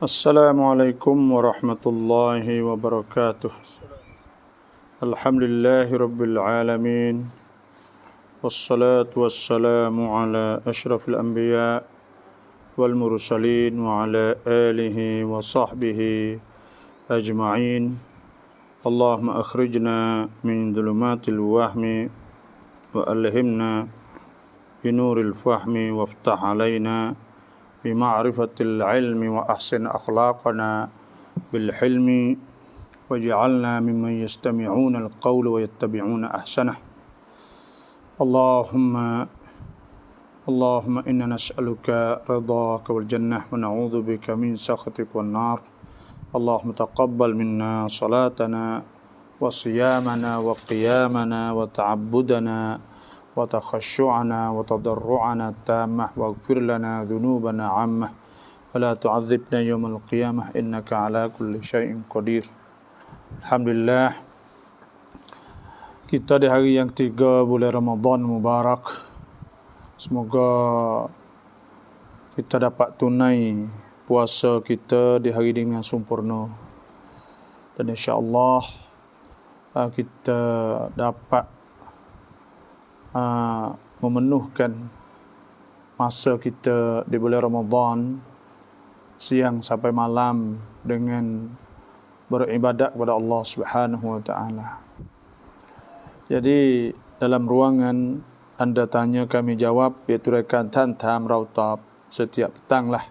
Assalamualaikum warahmatullahi wabarakatuh. Alhamdulillahi rabbil alamin. Wassalatu wassalamu ala ashrafil anbiya wal mursalin wa ala alihi wa sahbihi ajma'in. Allahumma akhrijna min dhulumatil wahmi wa alhimna binuril fahmi waftah alaina بمعرفة العلم وأحسن أخلاقنا بالحلم واجعلنا ممن يستمعون القول ويتبعون أحسنه اللهم إنا نسألك رضاك والجنة ونعوذ بك من سخطك والنار اللهم تقبل منا صلاتنا وصيامنا وقيامنا وتعبدنا وتخشعنا وتضرعنا التامة واغفر لنا ذنوبنا عامة ولا تعذبنا يوم القيامة إنك على كل شيء قدير. Alhamdulillah, kita di hari yang 3 bulan Ramadan Mubarak. Semoga kita dapat tunai puasa kita di hari dengan sempurna, dan insya-Allah kita dapat memenuhkan masa kita di bulan Ramadan siang sampai malam dengan beribadat kepada Allah Subhanahu wa taala. Jadi dalam ruangan anda tanya kami jawab, iaitu rekan Tantam Rautab setiap petang lah,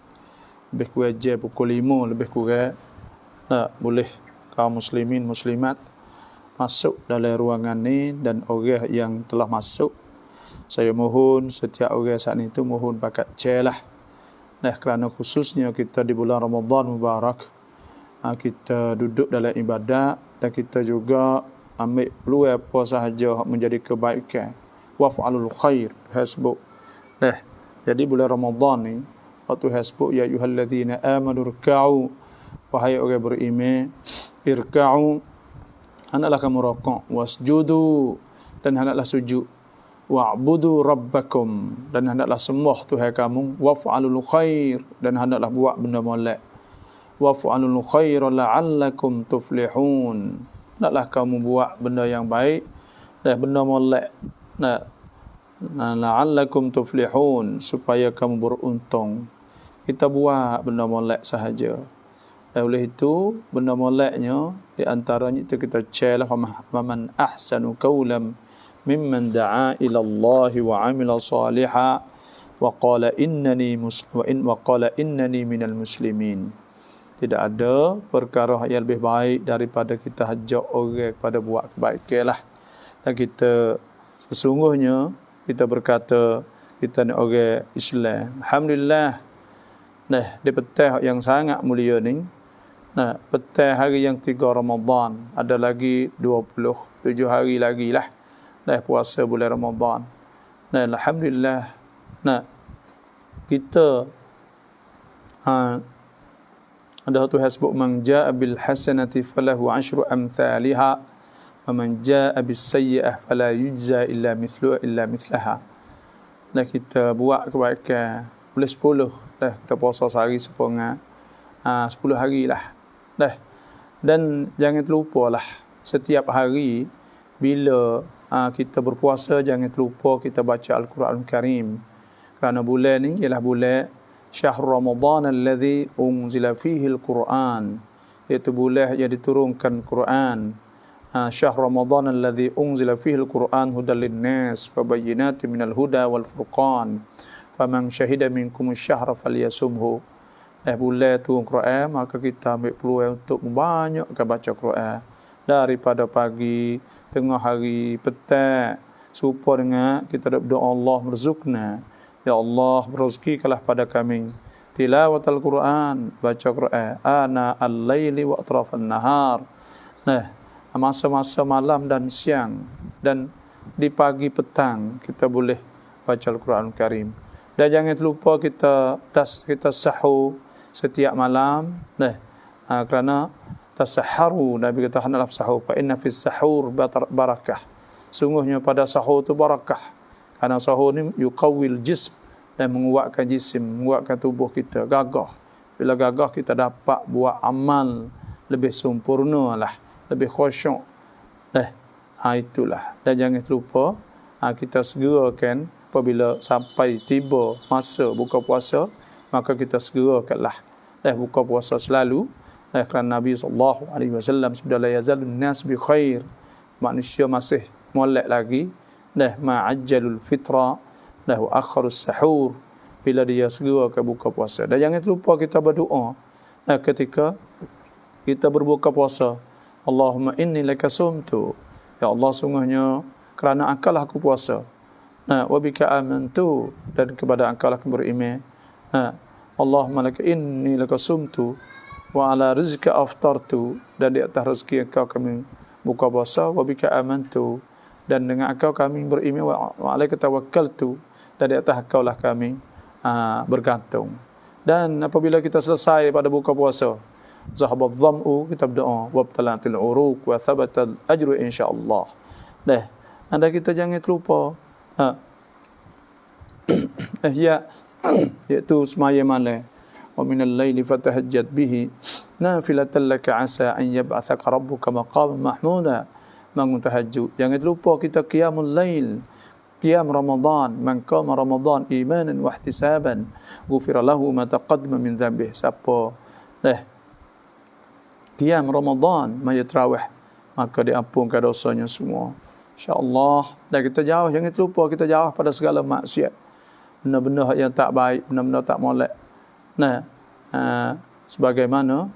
lebih kurang je pukul 5 lebih kurang. Boleh kaum muslimin muslimat masuk dalam ruangan ni, dan orang yang telah masuk, saya mohon setiap orang saat itu mohon pakat chair lah. Kerana khususnya kita di bulan Ramadan Mubarak, kita duduk dalam ibadat dan kita juga ambil peluang apa sahaja menjadi kebaikan. Waf'alul khair hasbuk. Jadi bulan Ramadan ni waktu hasbuk, ya ayyuhallazina amanu irka'u, wahai orang beriman, irka'u, hendaklah kamu rukuk, wasjudu, dan hendaklah sujud, wa'budu rabbakum, dan hendaklah sembah Tuhan kamu, waf'alul khair, dan hendaklah buat benda molek, waf'alul khair la'allakum tuflihun, hendaklah kamu buat benda yang baik dan benda molek, la'allakum tuflihun, supaya kamu beruntung. Kita buat benda molek sahaja. Dan oleh itu, benda moleknya di antaranya itu kita celah, man ahsanu qawlan mimman da'a ila Allah wa 'amila salihan wa qala innani minal muslimin. Tidak ada perkara yang lebih baik daripada kita ajak orang kepada buat kebaikan lah. Dan kita sesungguhnya kita berkata kita ni orang Islam. Alhamdulillah. Di petang yang sangat mulia ni, petang hari yang 3 Ramadan, ada lagi 27 hari lagi lah puasa bulan Ramadan. Alhamdulillah, kita ada satu hasbuk, man jaa bil hasanati falahu 10 amsalha wa man jaa bis sayyi'ah fala yujza illa mithlaha. Kita buat kebaikan boleh 10 kita puasa sehari sepengat 10 hari lah. Dan jangan terlupalah setiap hari bila kita berpuasa, jangan terlupa kita baca Al-Quran Karim. Kerana bulan ni ialah bulan Syahrul Ramadan alladhi unzila fihi Al-Quran, iaitu bulan yang diturunkan Quran. Syahrul Ramadan alladhi unzila fihi Al-Quran hudal linnas wa bayyinatin minal huda wal furqan faman syahida minkum asy-syahra falyasumhu. Bulan turun Quran, maka kita ambil peluang untuk membanyakkan baca Quran daripada pagi, tengah hari, petang, serupa dengan kita berdoa, Allah merzukna, ya Allah berezekikanlah pada kami tilawatul Quran, baca Quran ana al-laili wa atrafan nahar, masa-masa malam dan siang, dan di pagi petang kita boleh baca Al-Quran Karim. Dan jangan terlupa kita sahur setiap malam, kerana tasahharu, Nabi kata hendaklah sahur, fa inna fis sahur barakah, sungguhnya pada sahur itu barakah. Kerana sahur ni yuqawwil jism, dan menguatkan jisim, menguatkan tubuh kita, gagah. bila gagah kita dapat buat amal lebih sempurna lah, lebih khusyuk. Itulah. Dan jangan lupa kita segerakan apabila sampai tiba masa buka puasa, maka kita segerakanlah buka puasa selalu. Kerana Nabi SAW sudah la yazalun nas bi khair, manusia masih molek lagi ma'ajjalul fitra wa akharus sahur, bila dia segera ke buka puasa. Dan jangan lupa kita berdoa ketika kita berbuka puasa, Allahumma inni laka sumtu, ya Allah sungguhnya kerana Engkau lah aku puasa, wa bika amantu, dan kepada Engkau lah aku beriman, Allahumma laka inni laka sumtu wa ala rizqika aftartu, dan di atas rezeki Engkau kami buka puasa, wa bika amantu, dan dengan Engkau kami beriman, wa alaika tawakkaltu, dan di atas Engkau lah kami bergantung. Dan apabila kita selesai pada buka puasa, zahabadh dham'u, kita berdoa, wabtalatil uruq wa thabatal ajru insyaallah. Anda kita jangan terlupa iaitu semaya malam, wa minal laili fatahajjat bihi nafilatan laka asa an yab'athaka rabbuka maqaman mahmuda. Bangun tahajud. Jangan terlupa kita qiyamul lail, qiyam Ramadan. Man qama Ramadan imanan wa ihtisaban ghufira lahu ma taqaddama min dhanbihi. Siapa qiyam Ramadan, maya tarawih, maka diampunkan dosanya semua, insya-Allah. Dan kita jauh, jangan terlupa kita jauh pada segala maksiat, benda-benda yang tak baik, benda-benda tak molek. Sebagaimana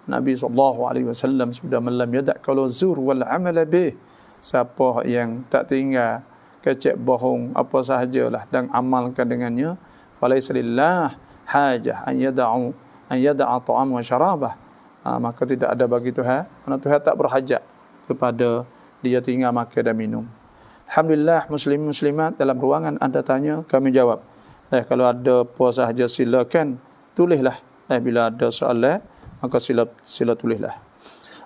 Nabi SAW sudah malam yadak kalau zur wal amal bih, siapa yang tak tinggal kecek bohong apa sahajalah dan amalkan dengannya, falaysa lillah hajah an yada'a ta'am wa syarabah, maka tidak ada bagi Tuhan, kerana Tuhan tak berhajat kepada dia tinggal makan dan minum. Alhamdulillah, muslimin muslimat, dalam ruangan anda tanya, kami jawab. Kalau ada apa sahaja silakan tulislah. Bila ada soalan, maka sila tulislah.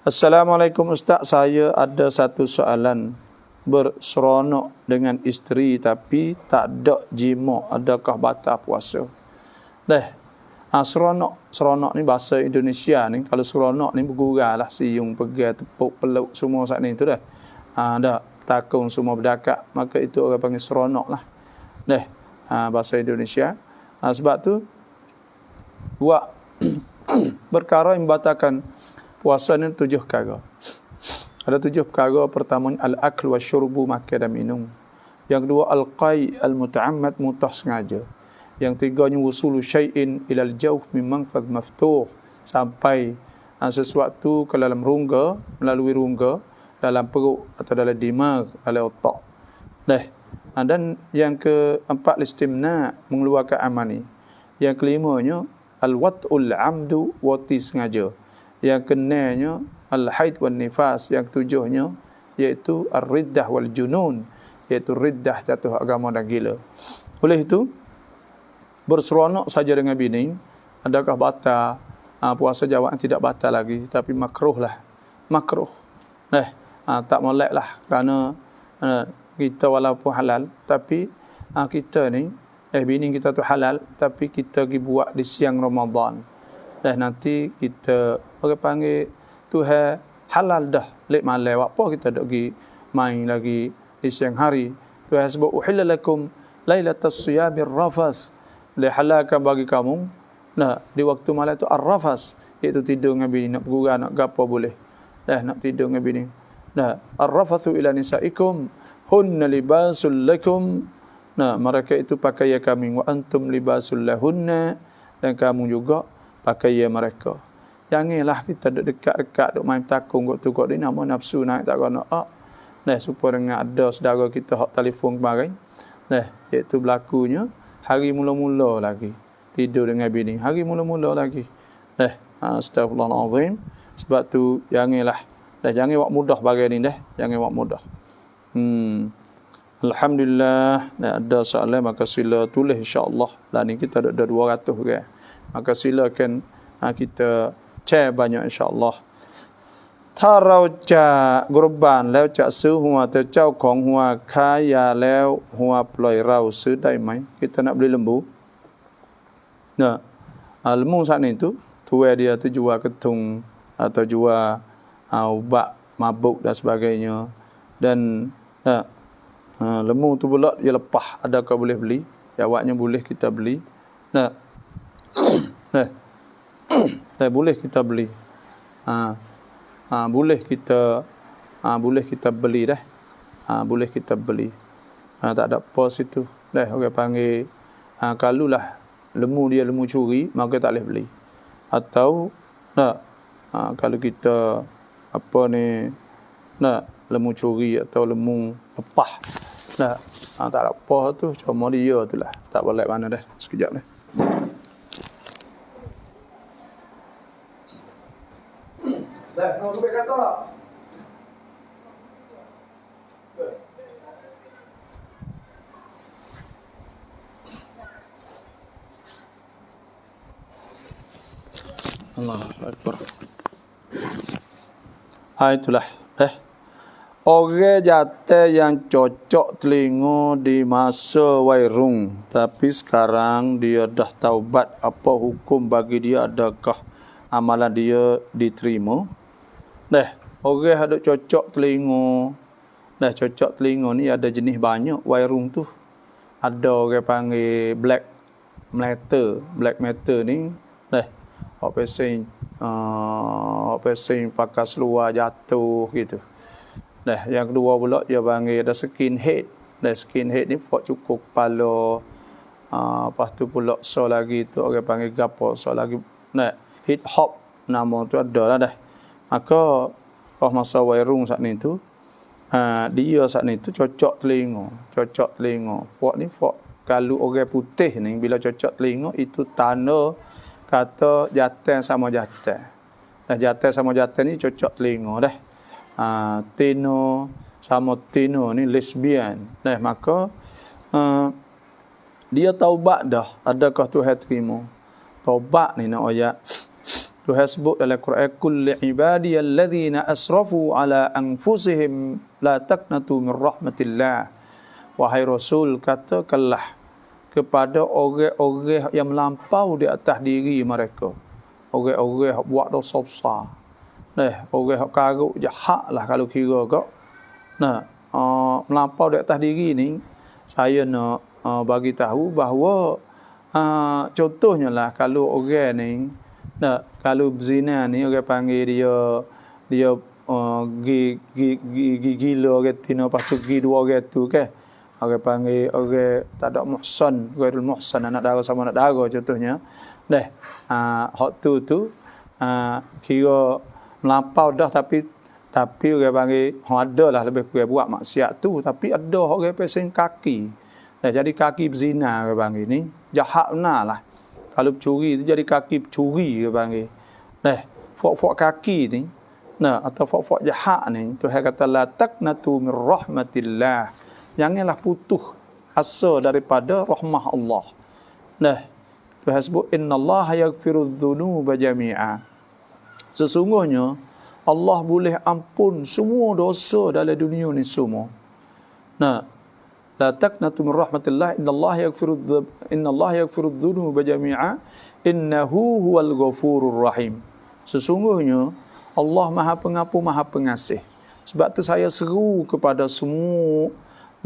Assalamualaikum Ustaz, saya ada satu soalan. Berseronok dengan isteri tapi tak ada jima, adakah batal puasa? Seronok ni bahasa Indonesia ni. Kalau seronok ni bergurau lah, siung, pegang, tepuk, peluk semua saat ni tu dah. Takung semua berdekat, maka itu orang panggil seronok lah. Bahasa Indonesia. Sebab tu buat perkara yang membatalkan puasa ni 7 perkara. Ada 7 perkara. Pertama, al-akl wa syurbu, makan dan minum. Yang kedua, al-qai al-muta'ammad, mutah sengaja. Yang tiganya, wusulu syai'in ilal jawf min manfadh maftuh, sampai sesuatu ke dalam rongga, melalui rongga, dalam perut atau dalam dimag, dalam otak. Dan yang keempat, listimna, mengeluarkan amani. Yang kelimanya, al-wat'ul amdu, wati sengaja. Yang keenamnya, al-haid wal nifas. Yang ketujuhnya iaitu ar-riddah wal junun, iaitu riddah, jatuh agama dan gila. Oleh itu, berseronok saja dengan bini, adakah batal? Puasa jawab tidak batal lagi, tapi makruh lah. Makruh. Tak molek lah, kerana kita walaupun halal, tapi kita ni, bini kita tu halal, tapi kita pergi buat di siang Ramadan. Nanti kita, orang panggil Tuhan halal dah, lek malam, apa kita duk pergi main lagi di siang hari. Tuhan sebut, uhilla lakum lailatas siyamir rafath, dihalalkan bagi kamu di waktu malam itu ar-rafas, iaitu tidur dengan bini, nak bergurau, nak gapo boleh. Nak tidur dengan bini. Ar-rafathu ila nisaikum hunna libasul lakum, mereka itu pakaian kami, wa antum libasul lahunna, dan kamu juga pakaian mereka. Janganlah kita duduk dekat-dekat, duk main takung kok tu kok ni, nama nafsu naik tak kena. Supaya dengan ada saudara kita hak telefon kemarin, iaitu berlakunya hari mula-mula lagi tidur dengan bini, hari mula-mula lagi. Astagfirullahalazim. Sebab tu janganlah, jangan buat mudah bagai ni jangan buat mudah. Alhamdulillah, ada soalan maka sila tulis insya-Allah. Lah ni kita ada 200 kan. Maka silakan kita share banyak insya-Allah. ถ้าเราจะกรุบานแล้วจะซื้อหัวแต่เจ้าของหัวค้ายาแล้วหัวปล่อยเราซื้อได้ไหม kita nak beli lembu. Lemu saat ni tu dia tu jual ketung atau jual ubat mabuk dan sebagainya. Dan lemu tu pula dia lepah, adakah boleh beli? Jawabnya boleh kita beli. Boleh kita beli. Boleh kita beli dah. Boleh kita beli. Tak ada apa situ. Dah orang panggil kalulah lemu dia lemu curi, maka tak boleh beli. Atau kalau kita lemu curi atau lemu lepah. Tak ada apa tu, cuma dia tu lah. Tak boleh mana dah. Sekejap dah. Nak sampai kata tak? Allahu Akbar. Itulah. Orang jatuh yang cocok telinga di masa wairung, tapi sekarang dia dah taubat, apa hukum bagi dia? Adakah amalan dia diterima? Orang ada cocok telinga. Cocok telinga ni ada jenis banyak wairung tu. Ada orang panggil black matter ni. Orang pesing pakai seluar jatuh gitu. Yang kedua pula dia panggil ada skinhead. Skinhead ni buat cukup kepala. Lepas tu pula so lagi tu orang panggil gapo so lagi. Hip hop nama tu ada lah dah. Maka masa wairung saat ni tu dia saat ni tu cocok telinga. Buat ni kalau orang putih ni bila cocok telinga itu tanda kata jantan sama jantan. Jantan sama jantan ni cocok telinga dah. Tino sama tino ni lesbian. Maka dia taubat dah. Adakah Tuhan terima? Taubat ni nak ayat. Tuhan sebut dalam Quran, kulli ibadiyalladzina asrafu ala anfusihim la taqnatu min rahmatillah. Wahai Rasul, katakanlah kepada orang-orang yang melampau di atas diri mereka. Orang-orang yang buat dosa besar. Orang yang karuk jahat lah kalau kira kau. Melampau di atas diri ni, saya nak bagi tahu bahawa contohnya lah kalau orang ni, kalau berzina ni orang panggil dia gila orang tina, lepas tu gi dua orang tu ke. Orang panggil orang tak ada muhsan, ghairul muhsan, anak dara sama anak dara contohnya. Hak tu kira melampau dah, tapi orang panggil ada lah lebih kurang buat maksiat tu, tapi ada orang pesing kaki. Jadi kaki berzina orang panggil ni jahat benar lah. Kalau curi tu jadi kaki curi orang panggil. Fok-fok kaki ni atau fok-fok jahat ni, Tuhan kata la taqnatu min rahmatillah. Janganlah putus asa daripada rahmah Allah. Tuhan sebut innallaha yaghfirudz dzunuba jami'a. Sesungguhnya Allah boleh ampun semua dosa dalam dunia ni semua. La taqnatu min rahmatillah innallaha yaghfirudz dzunuba jami'a innahu huwal ghafurur rahim. Sesungguhnya Allah Maha Pengampun, Maha Pengasih. Sebab tu saya seru kepada semua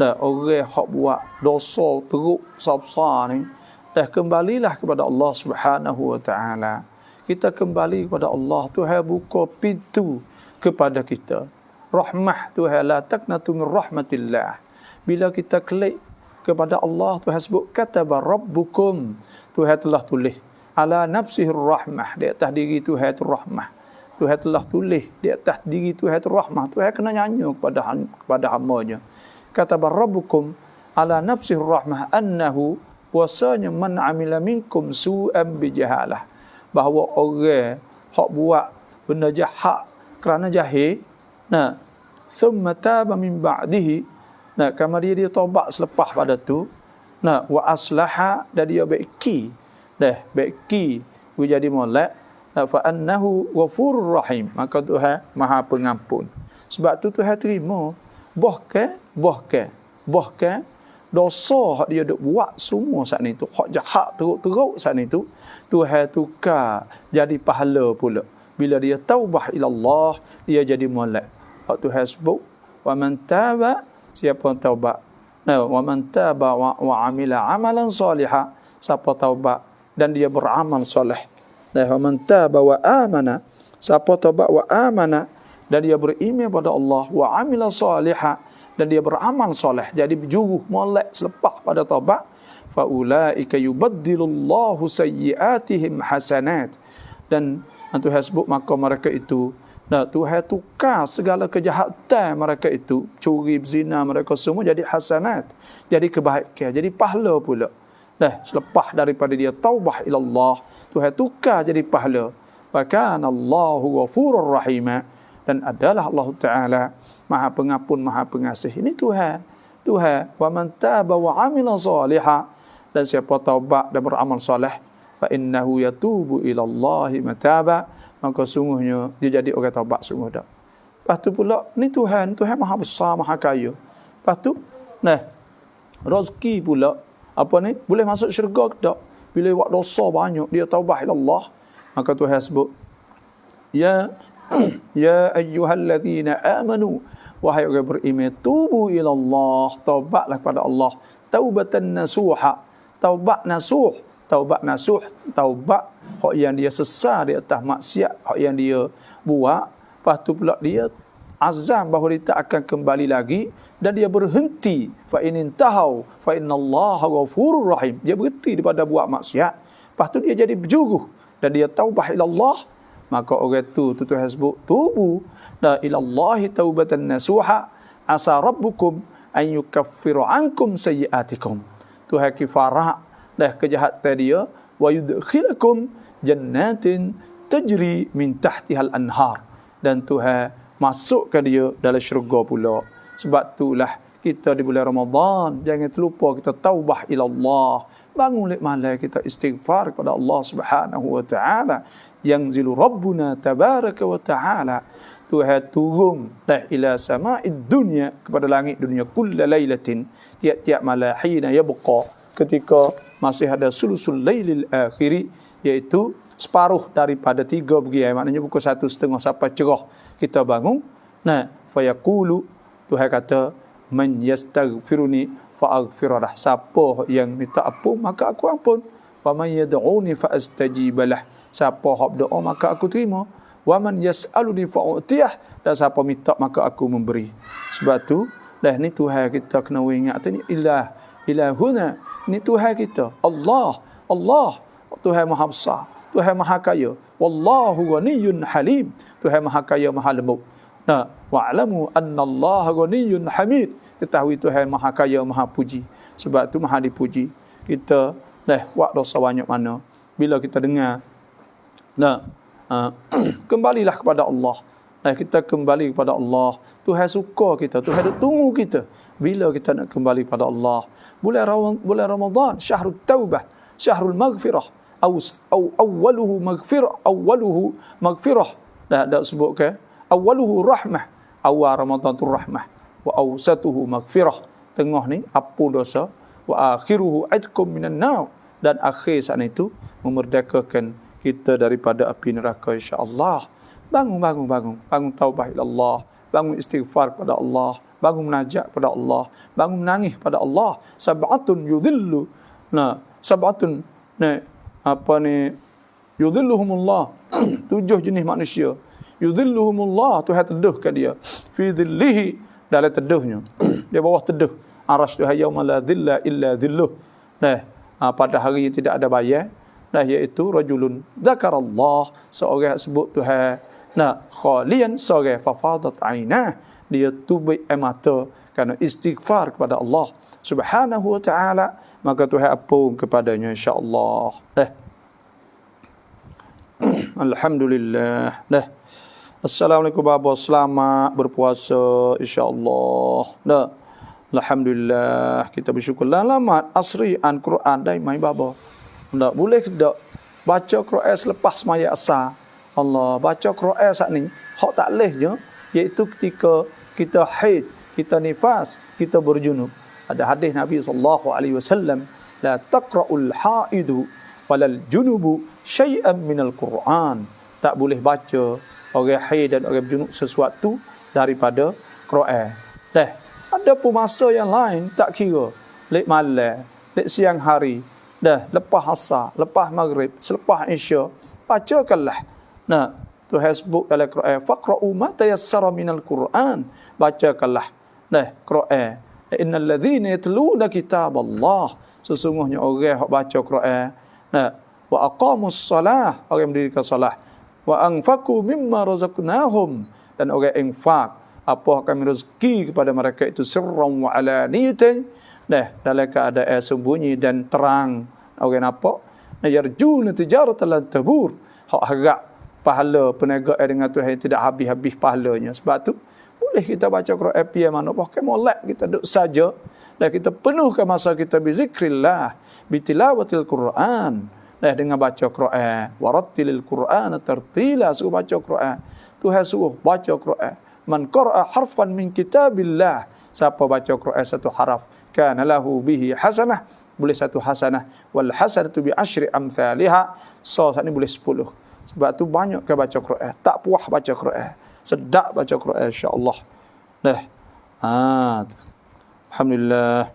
orang yang buat dosa teruk besar-besar ni, kembalilah kepada Allah Subhanahu wa taala. Kita kembali kepada Allah. Tuhan buka pintu kepada kita. Rahmah Tuhan, la taqnatu min rahmatillah. Bila kita klik kepada Allah, Tuhan sebut kataba rabbukum. Tuhan telah tulis ala nafsihir rahmah, di atas diri Tuhan itu rahmah. Tuhan telah tulis di atas diri Tuhan itu rahmah. Tuhan kena nyanyi kepada hamba-Nya. Kataba rabbukum ala nafsihir rahmah annahu wasanya man amila minkum su'an bijahalah. Bahawa orang hak buat benda jahat kerana jahil, thumma taba min ba'dihi, kemudian dia taubat selepas pada tu, wa aslaha, dan dia baiki dia jadi molek, fa annahu ghafurur rahim, maka Tuhan Maha Pengampun. Sebab tu Tuhan terima bahkan dosa hak dia duk buat semua saat ni tu, hak jahat teruk-teruk saat ni tu, Tuhan tukar jadi pahala pula. Bila dia taubah ila Allah, dia jadi molek. Hak Tuhan sebut, wa man taba, siapa taubat. Nah, wa man taba wa amila amalan salihah, siapa taubat dan dia beramal soleh. Nah, wa man taba wa amana, siapa taubat wa amana dan dia beriman pada Allah, wa amila salihah dan dia beramal soleh, jadi berjuruh molek selepas pada taubat, fa ulaika yubaddilullahu sayyiatihim hasanat, dan Tuhan sebut maka mereka itu, Tuhan tukar segala kejahatan mereka itu, curi berzina mereka semua jadi hasanat, jadi kebaikan, jadi pahala pula. Selepas daripada dia taubah ila Allah, Tuhan tukar jadi pahala. Wa kana Allahu ghafurur rahim, dan adalah Allah Taala Maha Pengampun, Maha Pengasih. Ini Tuhan. Wa man taba wa amila salihah, dan siapa taubat dan beramal soleh, fa innahu yatubu ila Allahi mataba, maka sungguhnya dia jadi orang taubat sungguh dah. Lepas tu pula ni Tuhan Maha Besar, Maha Kaya. Lepas tu rezeki pula boleh masuk syurga ke tak? Bila buat dosa banyak, dia taubah ila Allah, maka Tuhan sebut, ya ayyuhalladzina amanu, wahai orang beriman, tubu ila Allah, taubatlah kepada Allah, taubatan nasuha, taubat nasuh, taubat hak yang dia sesat di atas maksiat, hak yang dia buat, lepas tu pula dia azam bahawa dia tak akan kembali lagi, dan dia berhenti, fa in intahau fa innallaha ghafurur rahim, dia berhenti daripada buat maksiat, lepas tu dia jadi berjuruh dan dia taubah ila Allah, maka orang tu Tuhan sebut, tubu ila Allahi taubatan nasuha, asa rabbukum an yukaffiru ankum sayyiatikum, Tuhan kifarah kejahatan dia, wa yudkhilakum jannatin tajri min tahtihal anhar, dan Tuhan masukkan dia dalam syurga pula. Sebab itulah kita di bulan Ramadan jangan terlupa kita taubah ila Allah, bangun lek malam kita istighfar kepada Allah Subhanahu wa taala. Yanzilu rabbuna tabaraka wa taala, Tuhan turun ila sama'id dunya, kepada langit dunia, kulla lailatin, tiap-tiap malam, hina yabqa, ketika masih ada sulusul lailil akhiri, iaitu separuh daripada 3 bagian, maknanya pukul 1:30 sampai cerah kita bangun. Fayaqulu, Tuhan kata, man yastaghfiruni fa'aghfirlah, siapa yang minta ampun maka aku ampun. Wa man yad'uni fa'astajibalah, siapa hak doa maka aku terima. Wa man yas'aluni fa'utiyah, dan siapa minta maka aku memberi. Sebab tu ni Tuhan kita kena ingat ni, ilahuna, ni Tuhan kita, Allah, Tuhan Maha Besar, Tuhan Maha Kaya. Wallahu ghaniyyun halim, Tuhan Maha Kaya, Maha Lembut. Wa'lamu anna Allah ghaniyyun hamid, ketahui Tuhan Maha Kaya, Maha Puji. Sebab tu Maha dipuji. Kita buat dosa banyak mana, bila kita dengar kembalilah kepada Allah. Kita kembali kepada Allah, Tuhan suka kita, Tuhan tunggu kita bila kita nak kembali kepada Allah. Bulan Ramadan, syahrul taubah, syahrul maghfirah, awwaluhu maghfirah. Dah sebut ke? Awwaluhu rahmah, awal Ramadan tu rahmah, wa awsatuhu maghfirah, tengah ni apa dosa, wa akhiruhu atqum minan nar, dan akhir saat itu memerdekakan kita daripada api neraka, insya-Allah. Bangun taubah ila Allah, bangun istighfar kepada Allah, bangun munajat kepada Allah, bangun menangis kepada Allah. Sab'atun yudhillu, yudhilluhumullah, 7 jenis manusia, yudhilluhumullah, Tuhan teduhkan dia, fi dhillihi, dalam teduhnya, di bawah teduh arasy Tuhan, yauma la dhilla illa dhilluh. Pada hari yang tidak ada bayar, iaitu rajulun dzakarallah, seorang sebut Tuhan, khalian, seorang fafadat ainah, dia tubik air mata kerana istighfar kepada Allah Subhanahu wa taala, maka Tuhan ampun kepadanya, insya-Allah. Alhamdulillah. Assalamualaikum bapa, selamat berpuasa, insya-Allah. Alhamdulillah, kita bersyukur. Lamat asrian Quran dai mai bapa. Ndak boleh dak baca Quran selepas semaya asar. Allah, baca Quran saat ni hak tak leh je, iaitu ketika kita haid, kita nifas, kita berjunub. Ada hadis Nabi sallallahu alaihi wasallam, la taqra'ul haidu walal junubu syai'an minal Quran. Tak boleh baca orang haid dan orang junub sesuatu daripada Quran. Ada pun masa yang lain tak kira. Lek malam, lek siang hari, lepas asar, lepas maghrib, selepas isya, bacakanlah. Tuhan sebut dalam Quran, faqra'u ma tayassara minal Quran. Bacakanlah Quran. Innal ladzina yatluna kitaballah. Sesungguhnya orang yang baca Quran, wa aqamus salah, orang yang mendirikan salah, wa anfaqu mimma razaqnahum, dan orang infak apa kami rezeki kepada mereka itu sirran wa alaniyatan, dalam keadaan sembunyi dan terang. Orang nampak, yarjuna tijaratan lan tabur, hak harap pahala perniagaan dengan Tuhan tidak habis-habis pahalanya. Sebab tu boleh kita baca Quran pian mana pakai molek kita duduk saja dan kita penuhkan masa kita bizikrillah, bitilawatil Quran, dengan baca Quran. Warattilil Quran tartila, suruh baca Quran. Tuhan suruh baca Quran. Man qara'a harfan min kitabillah, siapa baca Quran satu haraf, kana lahu bihi hasanah, boleh satu hasanah, wal hasanatu bi asyri amsalha, saat ni boleh 10. Sebab tu banyak ke baca Quran, tak puas baca Quran, sedap baca Quran insya-Allah. Alhamdulillah.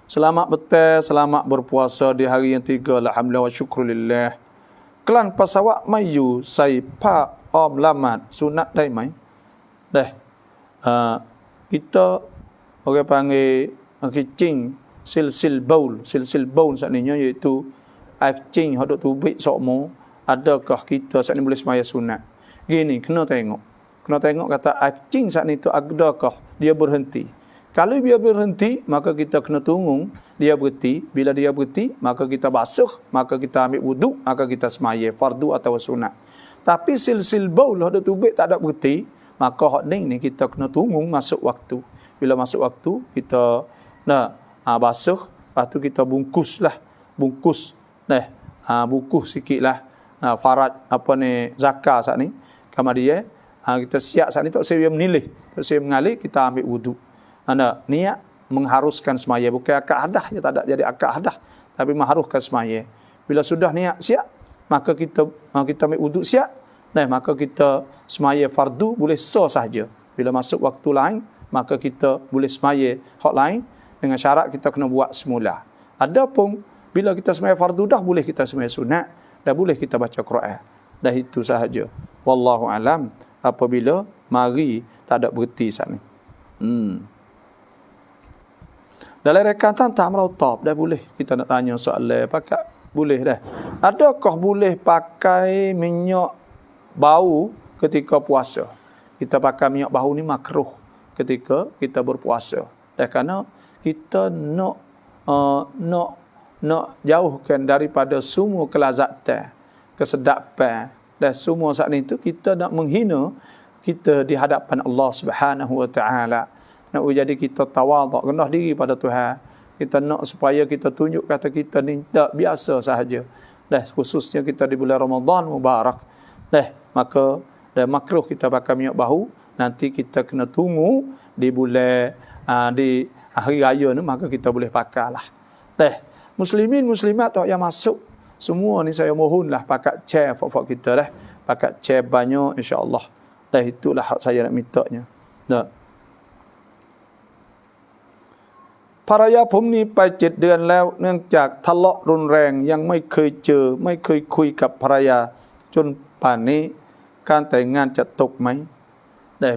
Selamat betul, selamat berpuasa di hari yang 3. Alhamdulillah wa syukrulillah. Kelan pasawak mayu sai pa om lamat sunat dai mai. Kita orang panggil kicing silsil baul sakninya, iaitu acing hok duk tubik sokmo. Adakah kita saat ni boleh semaya sunat? Gini, kena tengok kata acing saat ni tu adakah dia berhenti. Kalau dia berhenti, maka kita kena tunggu dia berhenti. Bila dia berhenti, maka kita basuh, maka kita ambil wuduk, maka kita semaya fardu atau sunat. Tapi silsil baul hok duk tubik tak ada berhenti, maka hok ni kita kena tunggu masuk waktu. Bila masuk waktu, kita basuh, lepas tu kita bungkus bungkus sikitlah. Farad zakat saat ni kama dia kita siap saat ni tak saya menilih, tak saya mengalih, kita ambil wuduk. Niat mengharuskan semaya, bukan akad hadah, ya tak ada jadi akad hadah, tapi mengharuskan semaya. Bila sudah niat siap, maka kita ambil wuduk siap, maka kita semaya fardu boleh sah saja. Bila masuk waktu lain, maka kita boleh semaya hak lain, dengan syarat kita kena buat semula. Adapun bila kita semaya fardu dah boleh kita semaya sunat, dah boleh kita baca Quran. Dah itu sahaja. Wallahu alam, apabila mari tak ada berhenti saat ni. Dalam rekatan tak merautab, dah boleh kita nak tanya soalan pakai boleh dah. Adakah boleh pakai minyak bau ketika puasa? Kita pakai minyak bau ni makruh ketika kita berpuasa. Dah kerana kita nak jauhkan daripada semua kelazatan, kesedapan dan semua saat itu kita nak menghina kita di hadapan Allah Subhanahu wa taala. Nak jadi kita tawaduk, rendah diri pada Tuhan. Kita nak supaya kita tunjuk kata kita ni tak biasa sahaja. Khususnya kita di bulan Ramadan mubarak. Maka makruh kita pakai minyak bau. Nanti kita kena tunggu di bulan di hari raya ni, maka kita boleh pakailah. Muslimin muslimat yang masuk semua ni saya mohonlah pakai chair fak kita pakai chair banyak insya-Allah. Itulah hak saya nak mintanya. Paraya ผมนี่ไป7 เดือนแล้วเนื่องจากทะเลาะรุนแรงยังไม่เคยเจอไม่เคยคุยกับภรรยาจนป่านนี้การแต่งงานจะตกไหม?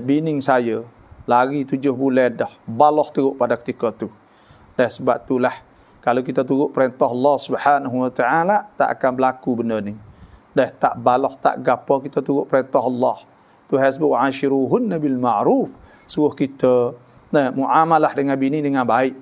Bini saya lari 7 bulan dah balah teruk pada ketika tu. Sebab itulah kalau kita turut perintah Allah Subhanahu wa taala tak akan berlaku benda ni. Tak balah tak gapo, kita turut perintah Allah. Tuhan sebut ashiruhunna bil ma'ruf, suruh kita muamalah dengan bini dengan baik.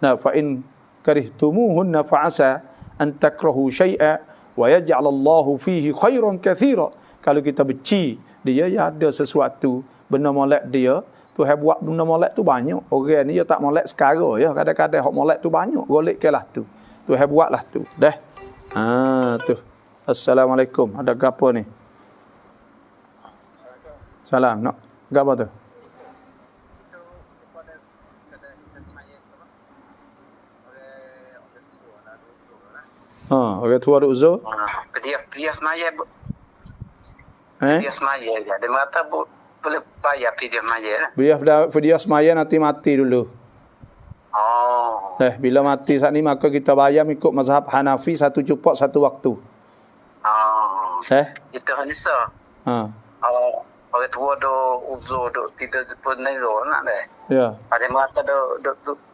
Fa in karihtumuhunna fa asa an takrahu syai'a wa yaj'al Allahu fihi khairan katsira. Kalau kita benci dia, ya ada sesuatu benda molek dia, Tuhan buat benda molek tu banyak. Orang ni dia tak molek sekarang ya, kadang-kadang hak molek tu banyak, golekkanlah tu. Tuhan buatlah tu. Tu. Assalamualaikum. Ada gapo ni? Salam. Nak gapo tu? Orang tua ada uzur. Dia semaya Eh? dia semaya je. Dia mengata boleh bayar dia semaya lah. Dia semaya nanti mati dulu. Oh. Bila mati saat ni maka kita bayar ikut mazhab Hanafi satu cupok satu waktu. Itu hanya sah. Orang tua do uzur do tidak pun nero nak deh. Ya. Ada mata do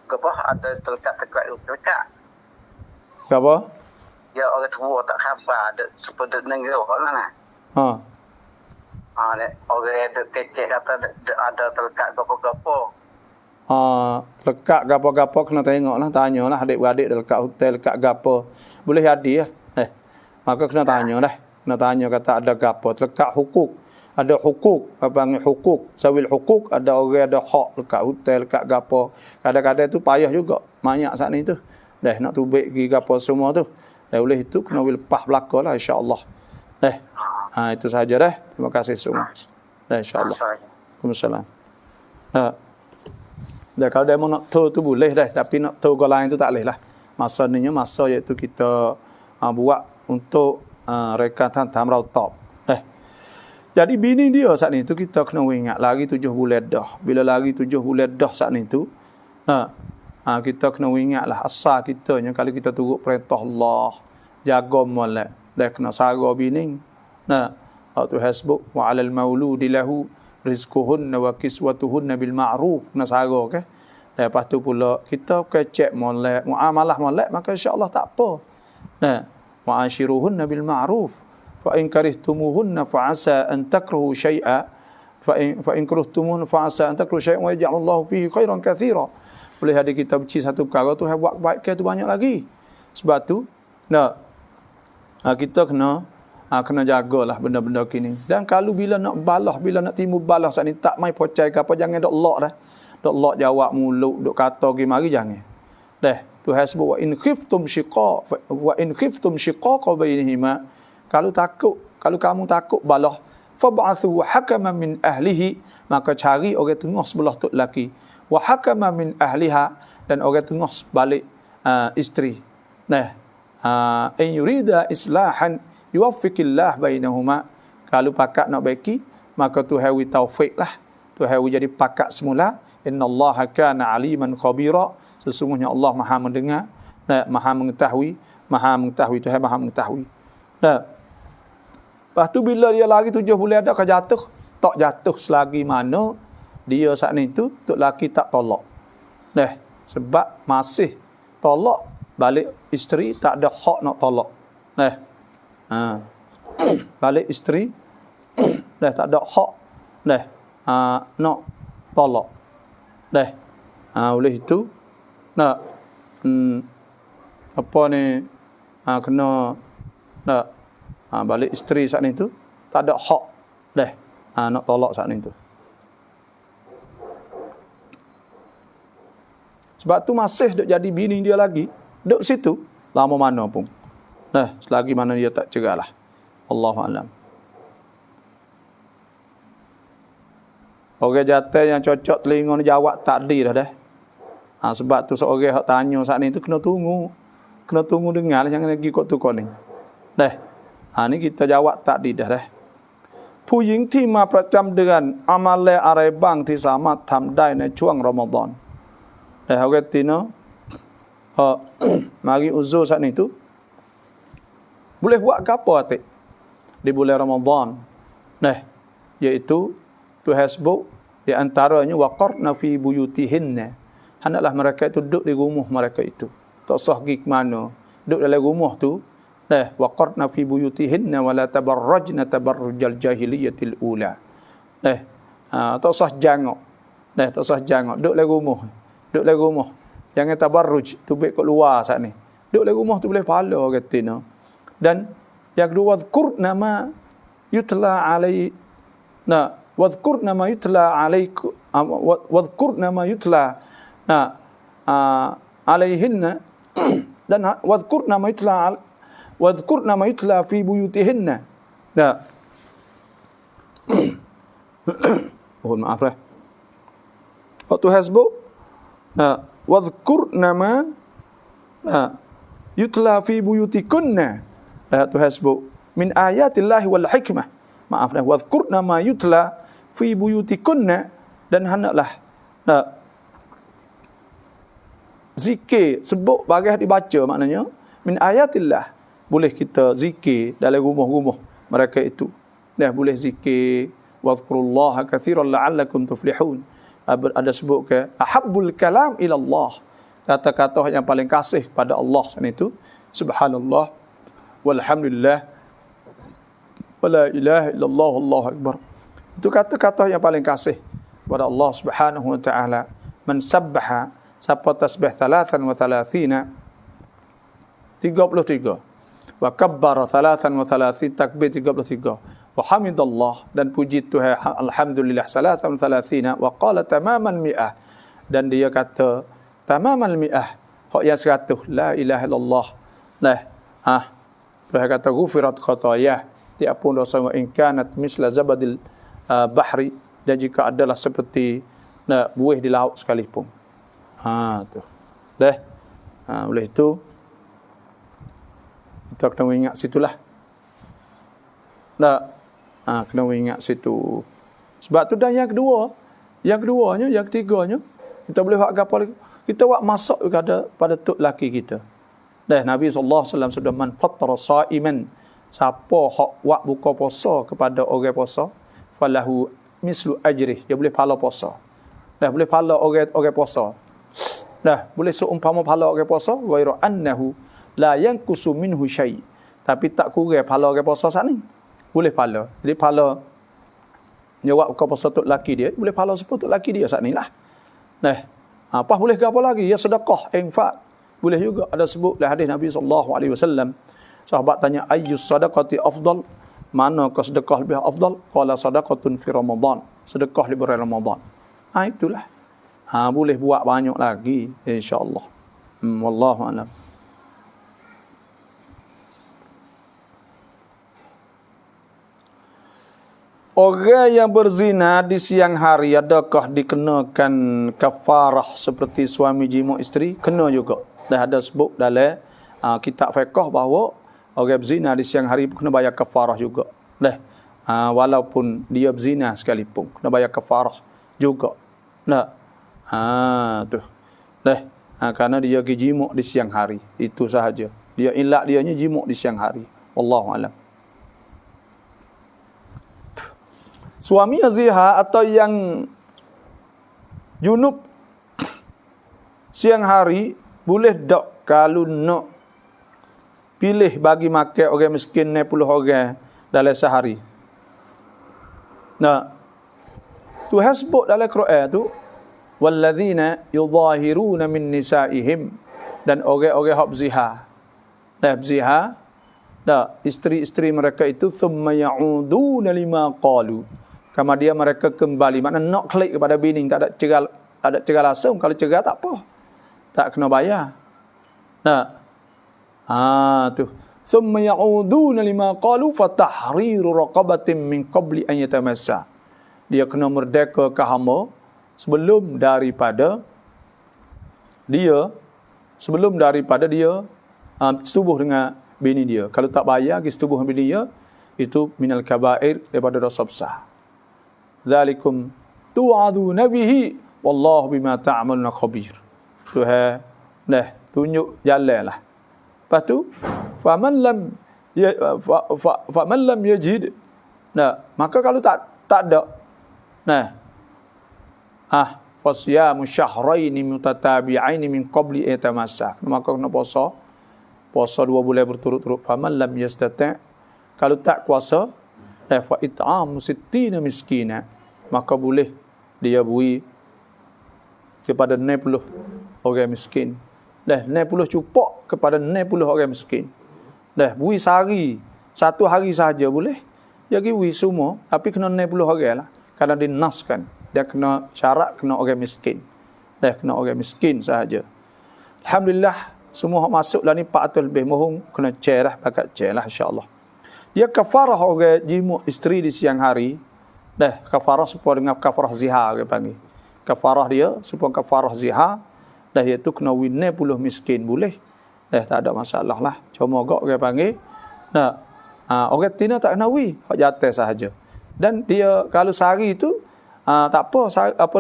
apa ada terlekat. Apa? Ya orang tua tak khabar ada seperti nero lah. Orang ada kecek kata ada terlekat gapo-gapo. Lekat gapo-gapo kena tengoklah, tanyalah adik-beradik lekat hotel, lekat gapo. Boleh jadi lah. Maka kena tanyalah. Kena tanya kata ada gapo, lekat hukuk. Ada hukuk, apa panggil hukuk, sawil hukuk, ada orang ada hak lekat hotel, lekat gapo. Kadang-kadang tu payah juga. Banyak saat ni tu. Nak tubik pergi gapo semua tu. Oleh itu kena lepas belaka lah insya-Allah. Itu saja dah. Terima kasih semua. Insya-Allah. Waalaikumsalam. Kalau dia mau nak tahu tu boleh dah, tapi nak tahu ke lain tu tak boleh lah. Masa ni masa iaitu kita buat untuk rekatan tamrau top. Jadi bini dia saat ni tu kita kena ingat lagi 7 bulan dah. Bila lagi 7 bulan dah saat ni tu, kita kena ingatlah asal kitanya kalau kita turut perintah Allah, jaga molek, dah kena sara bini. Auto hasbuk wa 'alal mauludi lahu rizquhunna wa kiswatuhunna bil ma'ruf, kena sara ke. Lepas tu pula kita kecek molek, muamalah molek, maka insya-Allah tak apa. Wa ashiruhunna bil ma'ruf fa in karihtumuhunna fa asa an takrahu syai'a fa in karihtumuhunna fa asa an takrahu syai'an wa yaj'alullahu fihi khairan katsira. Boleh ada kita benci satu perkara tu buat baik ke tu banyak lagi. Sebab tu kita kena jagalah benda-benda kini. Dan kalau bila nak balah, bila nak timbul balah saat ni tak mai pocai ke apa, jangan dok lock dah. Dok lock jawab mulut, dok kata pergi mari jangan. Tu hasbu wa in khiftum shiqaqa bainihima. Kalau kamu takut balah, fab'athu hakaman min ahlihi, maka cari orang tengah sebelah tu lelaki. Wa hakaman min ahliha, dan orang tengah balik isteri. In yurida islahan yuwaffiqillah bainahuma. Kalau pakat nak baiki, maka Tuhan wi taufik lah. Tuhan wi jadi pakat semula. Innallaha kana aliman khabira. Sesungguhnya Allah Maha mendengar, Maha mengetahui, Tuhan Maha mengetahui. Lepas tu bila dia lagi 7 bulan dah jatuh, tak jatuh selagi mana dia saat ni tu tok laki tak tolak. Sebab masih tolak balik isteri tak ada hak nak tolak. Balik isteri tak ada hak nak tolak. Oleh itu apa ni kena balik isteri saat ni tu tak ada hak nak tolak saat ni tu. Sebab tu masih duk jadi bini dia lagi duk situ lama mana pun. Selagi mana dia tak cerahlah. Allahu a'lam. Orang jatuh yang cocok telinga ni jawab takdir dah. Sebab tu seorang hak tanya saat ni tu kena tunggu dengar lah, jangan lagi kok tukar ni. Ni kita jawab takdir dah. ผู้หญิงที่มาประจำเดือนอามัลและอะไรบ้างที่สามารถทำได้ในช่วงรอมฎอนOrang Tino mari uzur saat ni tu boleh buat apa atik di bulan Ramadan. Iaitu tu hasbuk di antaranya waqarna fi buyutihinna. Hendaklah mereka itu duduk di rumah mereka itu. Tak sah pergi ke mana. Duduk dalam rumah tu. Waqarna fi buyutihinna wa la tabarrajna tabarrujal jahiliyatil ula. Tak sah jangok. Tak sah jangok. Duduk dalam rumah. Duduk dalam rumah. Jangan tabarruj, tubik kat luar saat ni. Duduk dalam rumah tu boleh pahala kata no. Dan yang kedua wadhkurna ma yutla alai wadhkurna ma yutla alaikum wadhkurna ma yutla alaihinna dan wadhkurna ma yutla fi buyutihinna. Mohon maaf lah. Waktu hasbu wadhkurna ma yutla fi buyutikunna. Tuhan sebut min ayatillahi wal hikmah. Maaf dah, wadhkurna ma yutla fi buyutikunna, dan hendaklah zikir, sebut bagai dibaca, maknanya min ayatillah, boleh kita zikir dalam rumah-rumah mereka itu. Dah boleh zikir, wadhkurullaha katsiran la'allakum tuflihun. Ada sebut ke ahabbul kalam ila Allah, kata-kata yang paling kasih pada Allah sana itu subhanallah walhamdulillah wala ilaha illallah Allahu akbar. Itu kata-kata yang paling kasih kepada Allah Subhanahu wa taala. Man sabbaha, siapa tasbih 33 33, wa kabbara 33 takbir 33, wa hamidallah, dan puji Tuhan alhamdulillah 33, wa qala tamamal mi'ah, dan dia kata tamamal mi'ah, hak yang 100, la ilaha illallah. Tuhan kata ghufirat khataya, tiap pun dosa, wa in kanat misla zabadil bahri, dan jika adalah seperti buih di laut sekalipun. Tu. Oleh itu kita kena ingat situlah. Kena ingat situ. Sebab tu, dan yang keduanya, yang ketiganya, kita boleh buat apa lagi? Kita buat masak juga pada tok laki kita. Nabi SAW sudah man fattara sa'iman, siapa hak buat buka puasa kepada orang puasa, falahu mislu ajrih, dia boleh pahala puasa. Boleh pahala orang puasa. Boleh seumpama pahala orang puasa, ghairu annahu la yanqusu minhu syai', tapi tak kurang pahala orang puasa sat ni. Boleh pahala. Jadi pahala dia buat buka puasa tok laki dia, boleh pahala seperti tok laki dia sat ni lah. Apa boleh ke apa lagi? Ya sedekah, infak. Boleh juga. Ada sebut dalam hadis Nabi SAW, sahabat tanya, ayyus sadaqati afdal, mana ke sedekah lebih afdal? Qala sadaqatun fi Ramadan, sedekah di bulan Ramadan. Itulah. Boleh buat banyak lagi insya-Allah. Wallahu a'lam. Orang yang berzina di siang hari, adakah dikenakan kafarah seperti suami jima isteri? Kena juga. Dah ada sebut dalam kitab fiqh bahawa orang berzina di siang hari kena bayar kafarah juga. Walaupun dia berzina sekalipun, kena bayar kafarah juga. Karena dia pergi jimuk di siang hari. Itu sahaja. Dia ilak dianya jimuk di siang hari. Wallahu a'lam. Suami azihar atau yang junub siang hari, boleh tak kalau nak pilih bagi makan orang miskin 60 orang dalam sehari? Tuhan sebut dalam Quran tu, walladzina yudhahiruna min nisaihim, dan orang-orang hak berzihar. Berzihar, isteri-isteri mereka itu thumma ya'uduna lima qalu, kemudian mereka kembali, makna nak klik kepada bini, tak ada cegal langsung. Kalau cegal tak apa, tak kena bayar. Tu thumma ya'uduna lima qalu fatahriru raqabatin min qabli an yatamassa, dia kena merdeka ke hamba sebelum daripada dia setubuh dengan bini dia. Kalau tak bayar pergi setubuh dengan bini dia, itu minal kabair, daripada dosa besar. Zalikum tu'aduna bihi wallahu bima ta'maluna khabir. Tuhan tunjuk jalan lah. Lepas tu faman lam yajid, maka kalau tak ada, fasyamu syahraini mutatabi'aini min qabli aytamassa, maka kena puasa 2 bulan berturut-turut. Faman lam yastati', kalau tak kuasa, fa it'amu 60 miskina, maka boleh dia beri kepada 60 orang miskin. 60 cupok kepada 60 orang miskin. Beri sehari, 1 hari saja boleh. Jadi beri semua, tapi kena 60 orang lah. Kerana dinaskan, dia kena syarat kena orang miskin. Kena orang miskin sahaja. Alhamdulillah, semua masuk lah ni 400 lebih. Mohon kena cek lah, bakat cek lah insyaAllah. Dia kafarah orang jimuk isteri di siang hari. Kafarah supaya dengan kafarah zihar, dia panggil. Kafarah dia supaya kafarah zihar. Iaitu kena 60 miskin boleh. Tak ada masalah lah. Cuma gak orang panggil orang tina tak nawi, hak jatuh sahaja. Dan dia kalau sehari itu tak apa,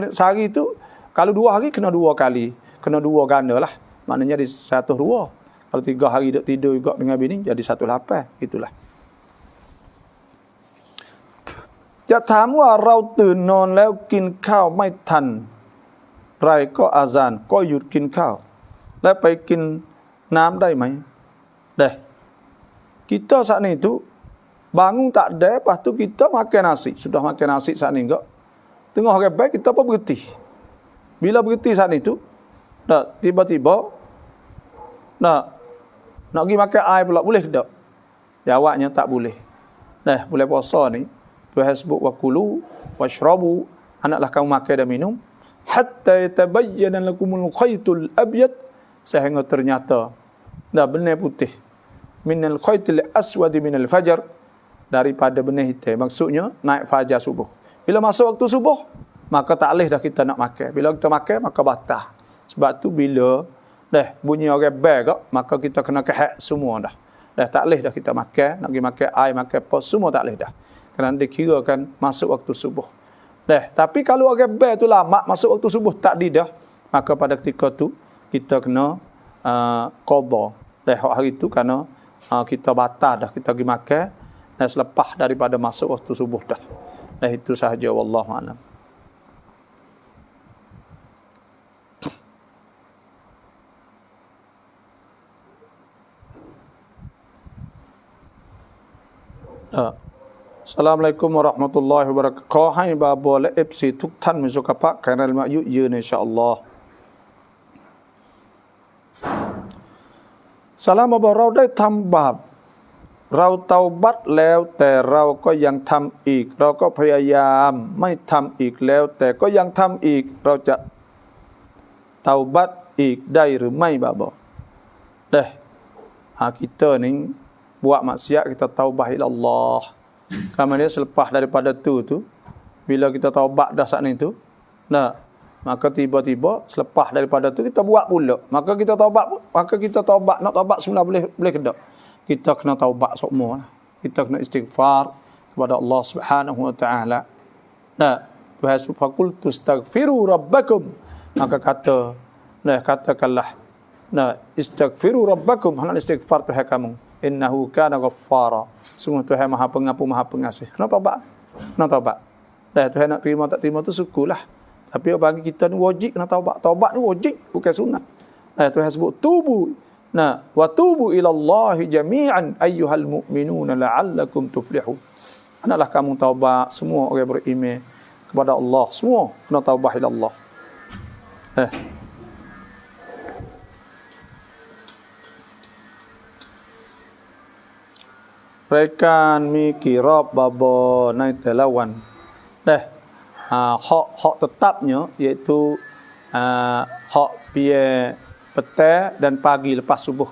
sehari itu kalau 2 hari kena 2 kali, kena 2 ganda lah. Maknanya di 102. Kalau 3 hari duk tidur juga dengan bini jadi 108, itulah. จะถามว่าเราตื่นนอนแล้วกินข้าวไม่ทันไรก็อาซานก็หยุดกินข้าวและไปกินน้ำได้ไหม? Kita saat ini itu bangun tak ada, lepas tu kita makan nasi. Sudah makan nasi saat ini enggak. Tengah hari baik kita pun berhenti. Bila berhenti saat itu, tiba-tiba nak pergi makan air pula, boleh tak? Jawabnya tak boleh. Boleh puasa ni, Tuhan sebut wakulu washrabu, anaklah kamu makan dan minum hatta yatabayyana lakumul khaytul abyad, sehingga ternyata benar putih minal khaytil aswad minal fajar, daripada benih hitam. Maksudnya naik fajar subuh. Bila masuk waktu subuh, maka tak boleh dah kita nak makan. Bila kita makan, maka batal. Sebab tu bila bunyi orang bel, maka kita kena kehak semua dah. Tak boleh dah kita makan, nak pergi makan air, makan apa, semua tak boleh dah. Kerana dikirakan masuk waktu subuh. Tapi kalau orang bel tu lama masuk waktu subuh tak di dah, maka pada ketika tu kita kena qadha. Hari itu kerana kita batal dah, kita pergi makan selepas daripada masuk waktu subuh dah. Itu sahaja, wallahu a'lam. Assalamualaikum warahmatullahi wabarakatuh. ขอให้บาบัวและ FC ทุกท่านมีสุขภาพแข็งแรงและอายุยืนอินชาอัลลอฮ์ สลามบอกเราได้ทำบาปเราเตาบัตแล้วแต่เราก็ยังทำอีกเราก็พยายามไม่ทำอีกแล้วแต่ก็ยังทำอีกเราจะเตาบัตอีกได้หรือไม่บาบอกkita ni buat maksiat kita taubat ila Allah. Kemudian selepas daripada tu bila kita taubat dah saat itu, maka tiba-tiba selepas daripada tu kita buat pula. Maka kita taubat, nak taubat semula boleh ke tak? Kita kena taubat semua. Kita kena istighfar kepada Allah Subhanahu wa taala. Tuhan subhanahu tastaghfiru rabbakum. Maka katakanlah istaghfiru rabbakum, hendak istighfar Tuhan kamu. Innahu kana ghaffara. Sungguh Tuhan Maha Pengampun, Maha Pengasih. Kena taubat. Tuhan nak terima tak terima tu syukurlah. Tapi bagi kita ni wajib kena taubat. Taubat ni wajib, bukan sunat. Tuhan sebut tubu. Wa tubu ila Allahi jami'an ayyuhal mu'minuna la'allakum tuflihun. Hendaklah kamu taubat, semua orang beriman kepada Allah. Semua kena taubat ila Allah. Rekan mi kirab baba naik telawan. Hak tetapnya iaitu hak pia petang dan pagi lepas subuh.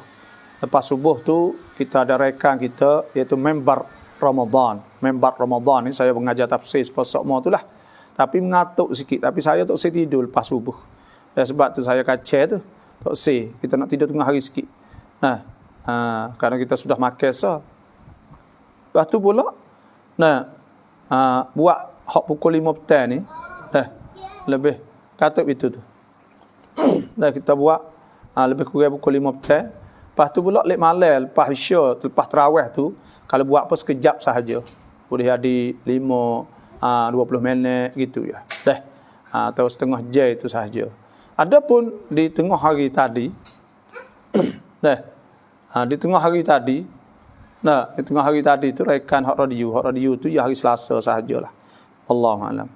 Lepas subuh tu kita ada rekan kita iaitu member Ramadan. Member Ramadan ni saya mengajar tafsir sepasok mau tu lah. Tapi mengatuk sikit. Tapi saya tak usah tidur lepas subuh. Sebab tu saya kacau tu. Tak usah. Kita nak tidur tengah hari sikit. Kerana kita sudah makan sah. Lepas tu pula buat hak pukul 5 petang ni lebih kata itu tu. Kita buat lebih kurang pukul 5 petang. Lepas tu pula lek malam lepas isya, lepas tarawih tu kalau buat apa sekejap sahaja. Boleh ada 20 minit gitu ya. Atau setengah jam itu sahaja. Adapun di tengah hari tadi di tengah hari tadi di tengah hari tadi tu rekan hak radio tu ya hari Selasa sahajalah. Allahu a'lam.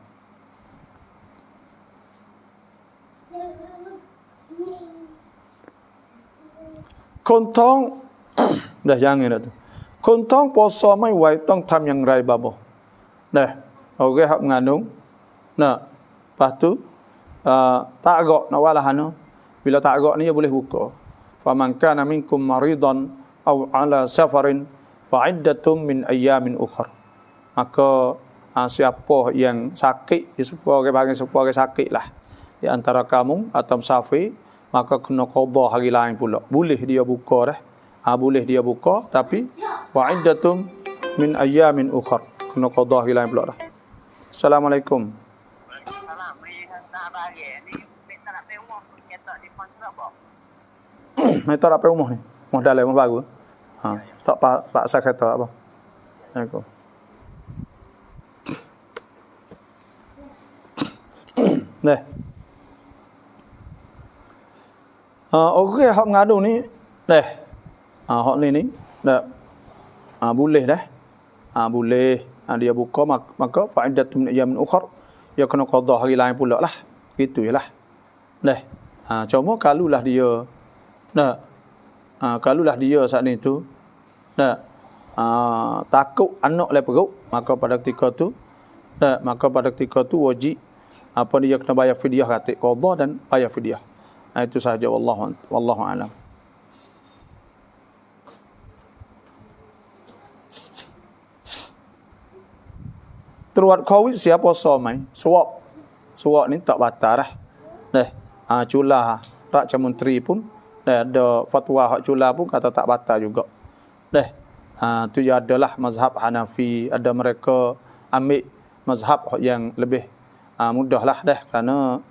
Kontong dah jangan dah tu. Kontong puasa mai wai tong tham yang rai babo. Orang hak mengandung. Lepas tu tak agak nak walahano. Bila tak agak ni dia boleh buka. Faman kana minkum maridan aw ala safarin fa'iddatum min ayyamin ukhra. Maka siapa yang sakit, orang sakit lah di antara kamu atau musafir, maka kena qada hari lain pula. Boleh dia buka dah. Boleh dia buka tapi wa iddatum min ayyamin ukhra. Kena qada hari lain pula dah. Assalamualaikum. Waalaikumsalam. Tak bagi ni minta nak pergi rumah ketok di konsulat apa? Minta nak pergi rumah ni. Rumah dalam rumah baru. Tak paksa kata apa. Assalamualaikum. Nah. Okey, hak mengadu ni dah. Hak ni dah. Boleh dah. Boleh. Dia buka maka fa'idatun min ayyamin ukhra. Dia kena qada hari lain pula lah. Gitu jelah. Dah. Cuma kalulah dia kalulah dia saat ni tu takut anak le perut, maka pada ketika tu wajib apa dia kena bayar fidyah ratik qada dan bayar fidyah. Itu sahaja wallahu alam. Teruat COVID siapa somai? Suap ni tak batal dah. Cula Raja Menteri pun ada fatwa hak cula pun kata tak batal juga. Tu ya adalah mazhab Hanafi, ada mereka ambil mazhab yang lebih mudahlah kerana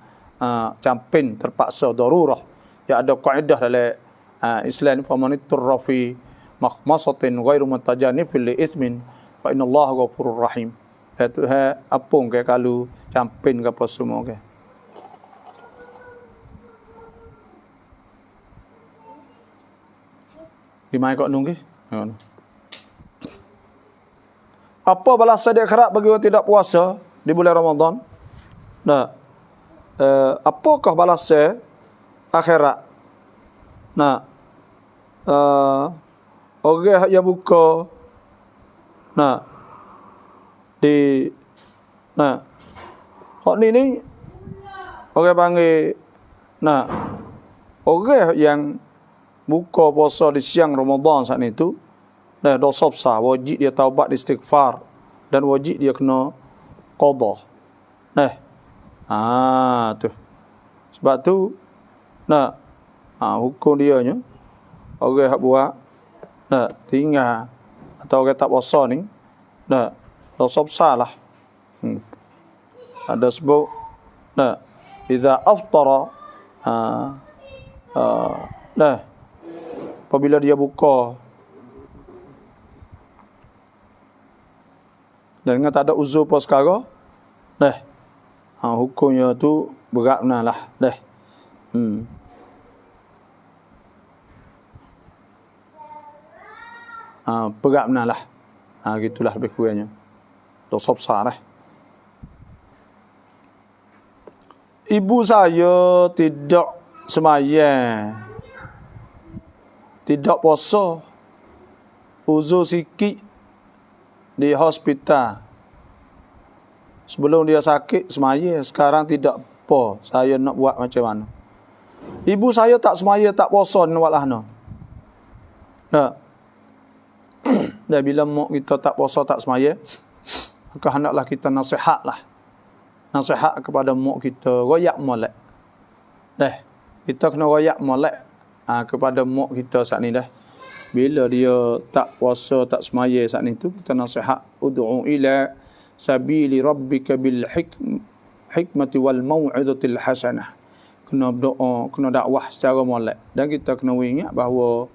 campin terpaksa darurah. Ya ada kaedah dalam Islam faman turra fi makhmasatin ghairu mutajanifin li ithmin fa innallaha ghafurur rahim. Itu apung ke kalau campin ke apa semua ke. Gimana kau nunggu? Apa balasan di akhirat bagi orang tidak puasa di bulan Ramadan? Apakah balasan akhirat? Orang yang buka di hak ni orang panggil orang yang buka puasa di siang Ramadan saat itu dosa besar, wajib dia taubat istighfar dan wajib dia kena qada. Tu. Sebab tu hukum dia nya orang hak buat tinggal atau orang tak puasa ni dosa besar lah. Ada sebut idza aftara apabila dia buka dan dengan tak ada uzur apa sekarang hukumnya tu berat benar lah berat benar lah gitulah lebih kurangnya dosa besar lah. Ibu saya tidak sembahyang, tidak puasa, uzur sikit di hospital. Sebelum dia sakit sembahyang, sekarang tidak apa. Saya nak buat macam mana? Ibu saya tak sembahyang, tak puasa nak buat lah no. Dan bila mak kita tak puasa, tak sembahyang, maka hendaklah kita nasihatlah. Nasihat kepada mak kita, royak molek. Kita kena royak molek kepada mak kita saat ni dah. Bila dia tak puasa, tak semaya saat ni tu, kita nasihat ud'u ila sabili rabbika bil hikmati wal mau'izatil hasanah. Kena berdoa, kena dakwah secara molek. Dan kita kena ingat bahawa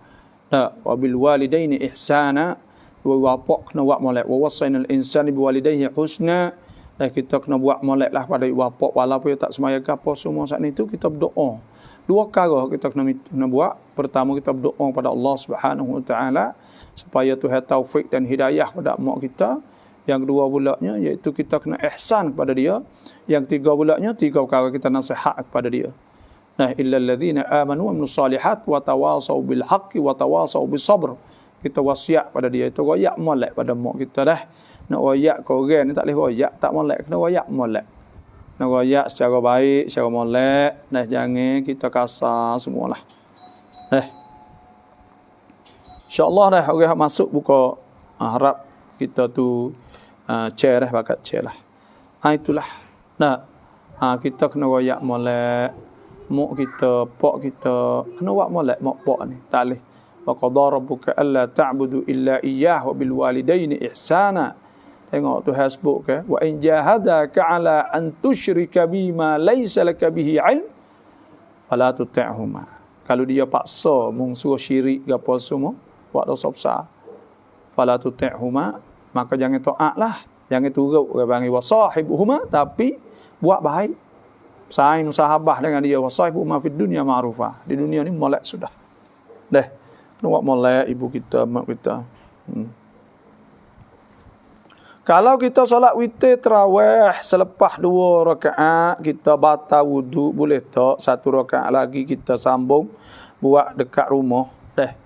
wa bil walidaini ihsana, wa bapa kena buat molek. Wa wasainal insani bi walidayhi husna. Dan kita kena buat molek lah pada ibu bapa walaupun dia tak semaya ke apa semua saat ni tu kita berdoa. Dua perkara kita kena buat. Pertama kita berdoa kepada Allah Subhanahu Wa Taala supaya Tuhan taufik dan hidayah pada mak kita. Yang kedua pulaknya iaitu kita kena ihsan kepada dia. Yang tiga pulaknya tiga perkara kita nasihat kepada dia. Illal ladzina amanu wa amilus solihat wa tawasau bil haqqi wa tawasau bis sabr. Kita wasiat pada dia itu royak molek pada mak kita dah. Nak royak ke orang ni tak boleh royak tak molek, kena royak molek. Nak royak secara baik, secara molek, jangan kita kasar semualah. InsyaAllah dah orang masuk buka harap kita tu chair bakat chair lah. Itulah. Kita kena royak molek. mak kita, pak kita, kena buat molek mak pak ni. Tak boleh. Wa qadara rabbuka alla ta'budu illa iyyah wa bil walidaini ihsana. Tengok Tuhan sebut ke, wa in jahadaka ala an tusyrika bima laysa laka bihi ilm fala tuti'huma. Kalau dia paksa mung suruh syirik gapo semua, buat dosa besar. Fala tuti'huma, maka jangan taatlah, jangan turut orang panggil wasahibuhuma, tapi buat baik. Saing sahabah dengan dia, wasahibuhuma fid dunya ma'rufah. Di dunia ni molek sudah. Dah. Buat molek ibu kita, mak kita. Kalau kita solat witir tarawih selepas 2 rakaat kita batal wuduk, boleh tak 1 rakaat lagi kita sambung buat dekat rumah. Dah.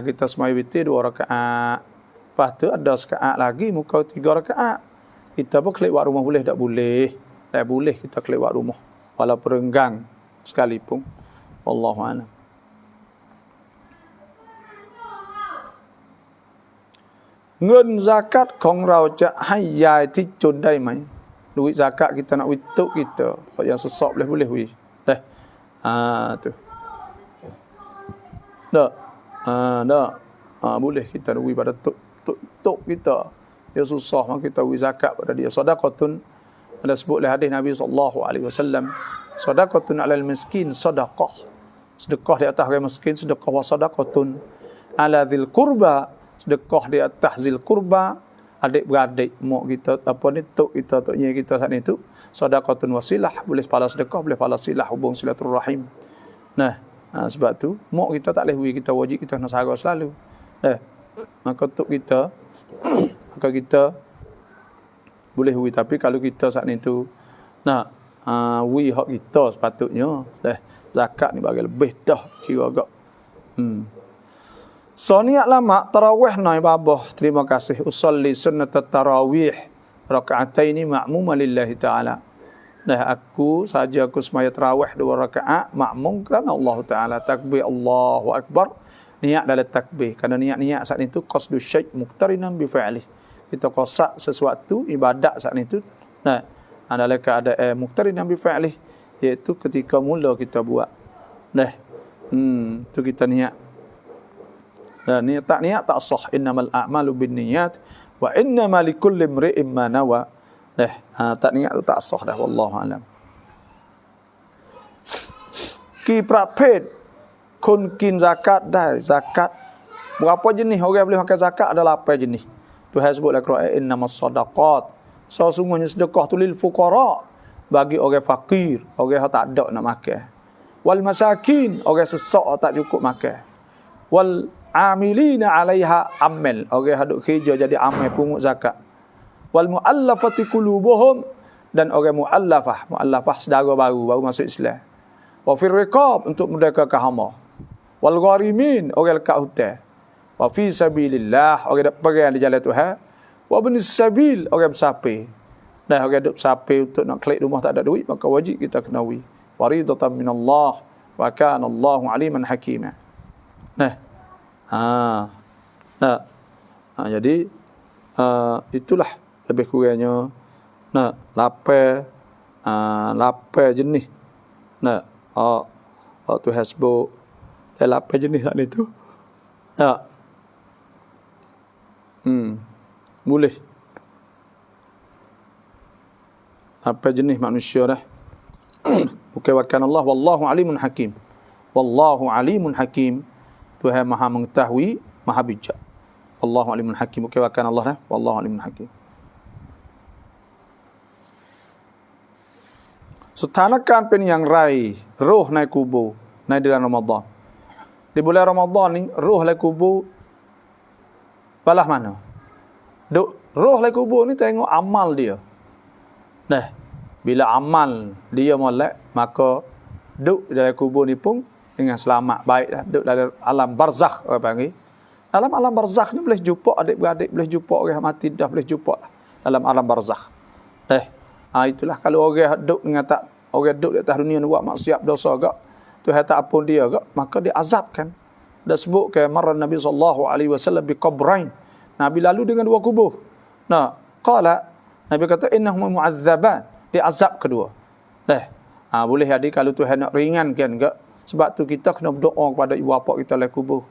Kita semai witir 2 rakaat. Lepas tu ada sekaat lagi muka 3 rakaat. Kita pun kelewat rumah boleh tak boleh? Tak boleh kita kelewat rumah walaupun renggang sekalipun. Wallahu a'lam. Ngun zakat kong raoจะให้ยายที่จนได้ไหม duit zakat kita nak wituk kita yang sesok boleh wi dah tu dak dak boleh kita wi pada tuk kita dia susah mak kita wi zakat pada dia. Sedekahun ada sebut oleh hadis Nabi sallallahu alaihi wasallam, sedekahun alal miskin sedekah, sedekah di atas orang miskin, sedekah wa sedekahun ala dzil qurba, sedekah di atas zil qurba, adik-beradik mak kita apa ni tok kita toknya kita saat itu, sedekahun wasilah, boleh pahala sedekah, boleh pahala silah hubung silaturahim. Nah, sebab tu mak kita tak boleh wi, kita wajib kita nak sara selalu. Maka tok kita maka kita boleh wi, tapi kalau kita saat itu nak wi hak kita sepatutnya zakat ni bagi lebih dah kira agak. So niat lama tarawih naik babah. Terima kasih. Usalli sunnat tarawih raka'ataini ma'muma lillahi ta'ala. Aku semaya tarawih 2 rakaat makmum kerana Allah Ta'ala. Takbir Allahu Akbar. Niat dalam takbir. Kerana niat-niat saat itu qasdu syai' muqtarinan bi fi'lih. Kita qasad sesuatu ibadat saat itu. Dalam keadaan muqtarinan bi fi'lih, iaitu ketika mula kita buat. Tu kita niat. Dan niat tak sah. Innamal a'malu binniyat wa innamal likulli imri'in ma nawa. Tak niat tu tak sah dah, wallahu alam. Ki ประเภท คนกิน zakat ได้ zakat berapa jenis orang boleh makan zakat? Ada 8 jenis. Tuhan sebut dalam Quran, innamas sadaqat, sesungguhnya sedekah tu lil fuqara, bagi orang fakir, orang yang tak ada nak makan. Wal masakin, orang sesak tak cukup makan. Wal amilina 'alaiha amal, orang yang duk kerja jadi amal pungut zakat. Wal muallafati qulubuhum, dan orang muallafah saudara baru masuk Islam. Wa fir riqab, untuk merdekakan hamba. Wal gharimin, orang lekat hutang. Wa fi sabilillah, orang dak perang di jalan Tuhan. Wa ibnis sabil, orang bersafir. Dan orang duk bersafir untuk nak klik rumah tak ada duit, maka wajib kita kenawi. Faridatan minallah wa kana Allahu aliman hakima. Jadi itulah lebih kurangnya 8 jenis. Tuhan sebut 8 jenis saat itu. Boleh 8 jenis manusia dah. Bukan Allah, wallahu alimun hakim. Wallahu alimun hakim. Tuhan maha mengetahui, maha bijak. Wallahu alimun hakim. Bukan Allah dah, wallahu alimun hakim. Sethanakan pen yang rai roh naik kubur naik dalam Ramadan. Di bulan Ramadan ni roh naik kubur balah mana? Roh naik kubur ni tengok amal dia. Bila amal dia molek, maka duk dalam kubur ni pun dengan selamat baik dah. Duk dalam alam barzakh orang panggil. Dalam alam barzakh ni boleh jumpa adik-beradik, boleh jumpa orang mati dah, boleh jumpa dalam alam barzakh. Itulah kalau orang duk dengan orang duk di atas dunia ni buat maksiat dosa gak, Tuhan tak ampun dia gak, maka dia azabkan. Dah sebut ke marran Nabi sallallahu alaihi wasallam bi qabrain. Nabi lalu dengan 2 kubur. Qala, Nabi kata innahum mu'azzaban, dia azab kedua. Boleh jadi kalau Tuhan nak ringankan ke. Sebab tu kita kena berdoa kepada ibu bapa kita dalam kubur.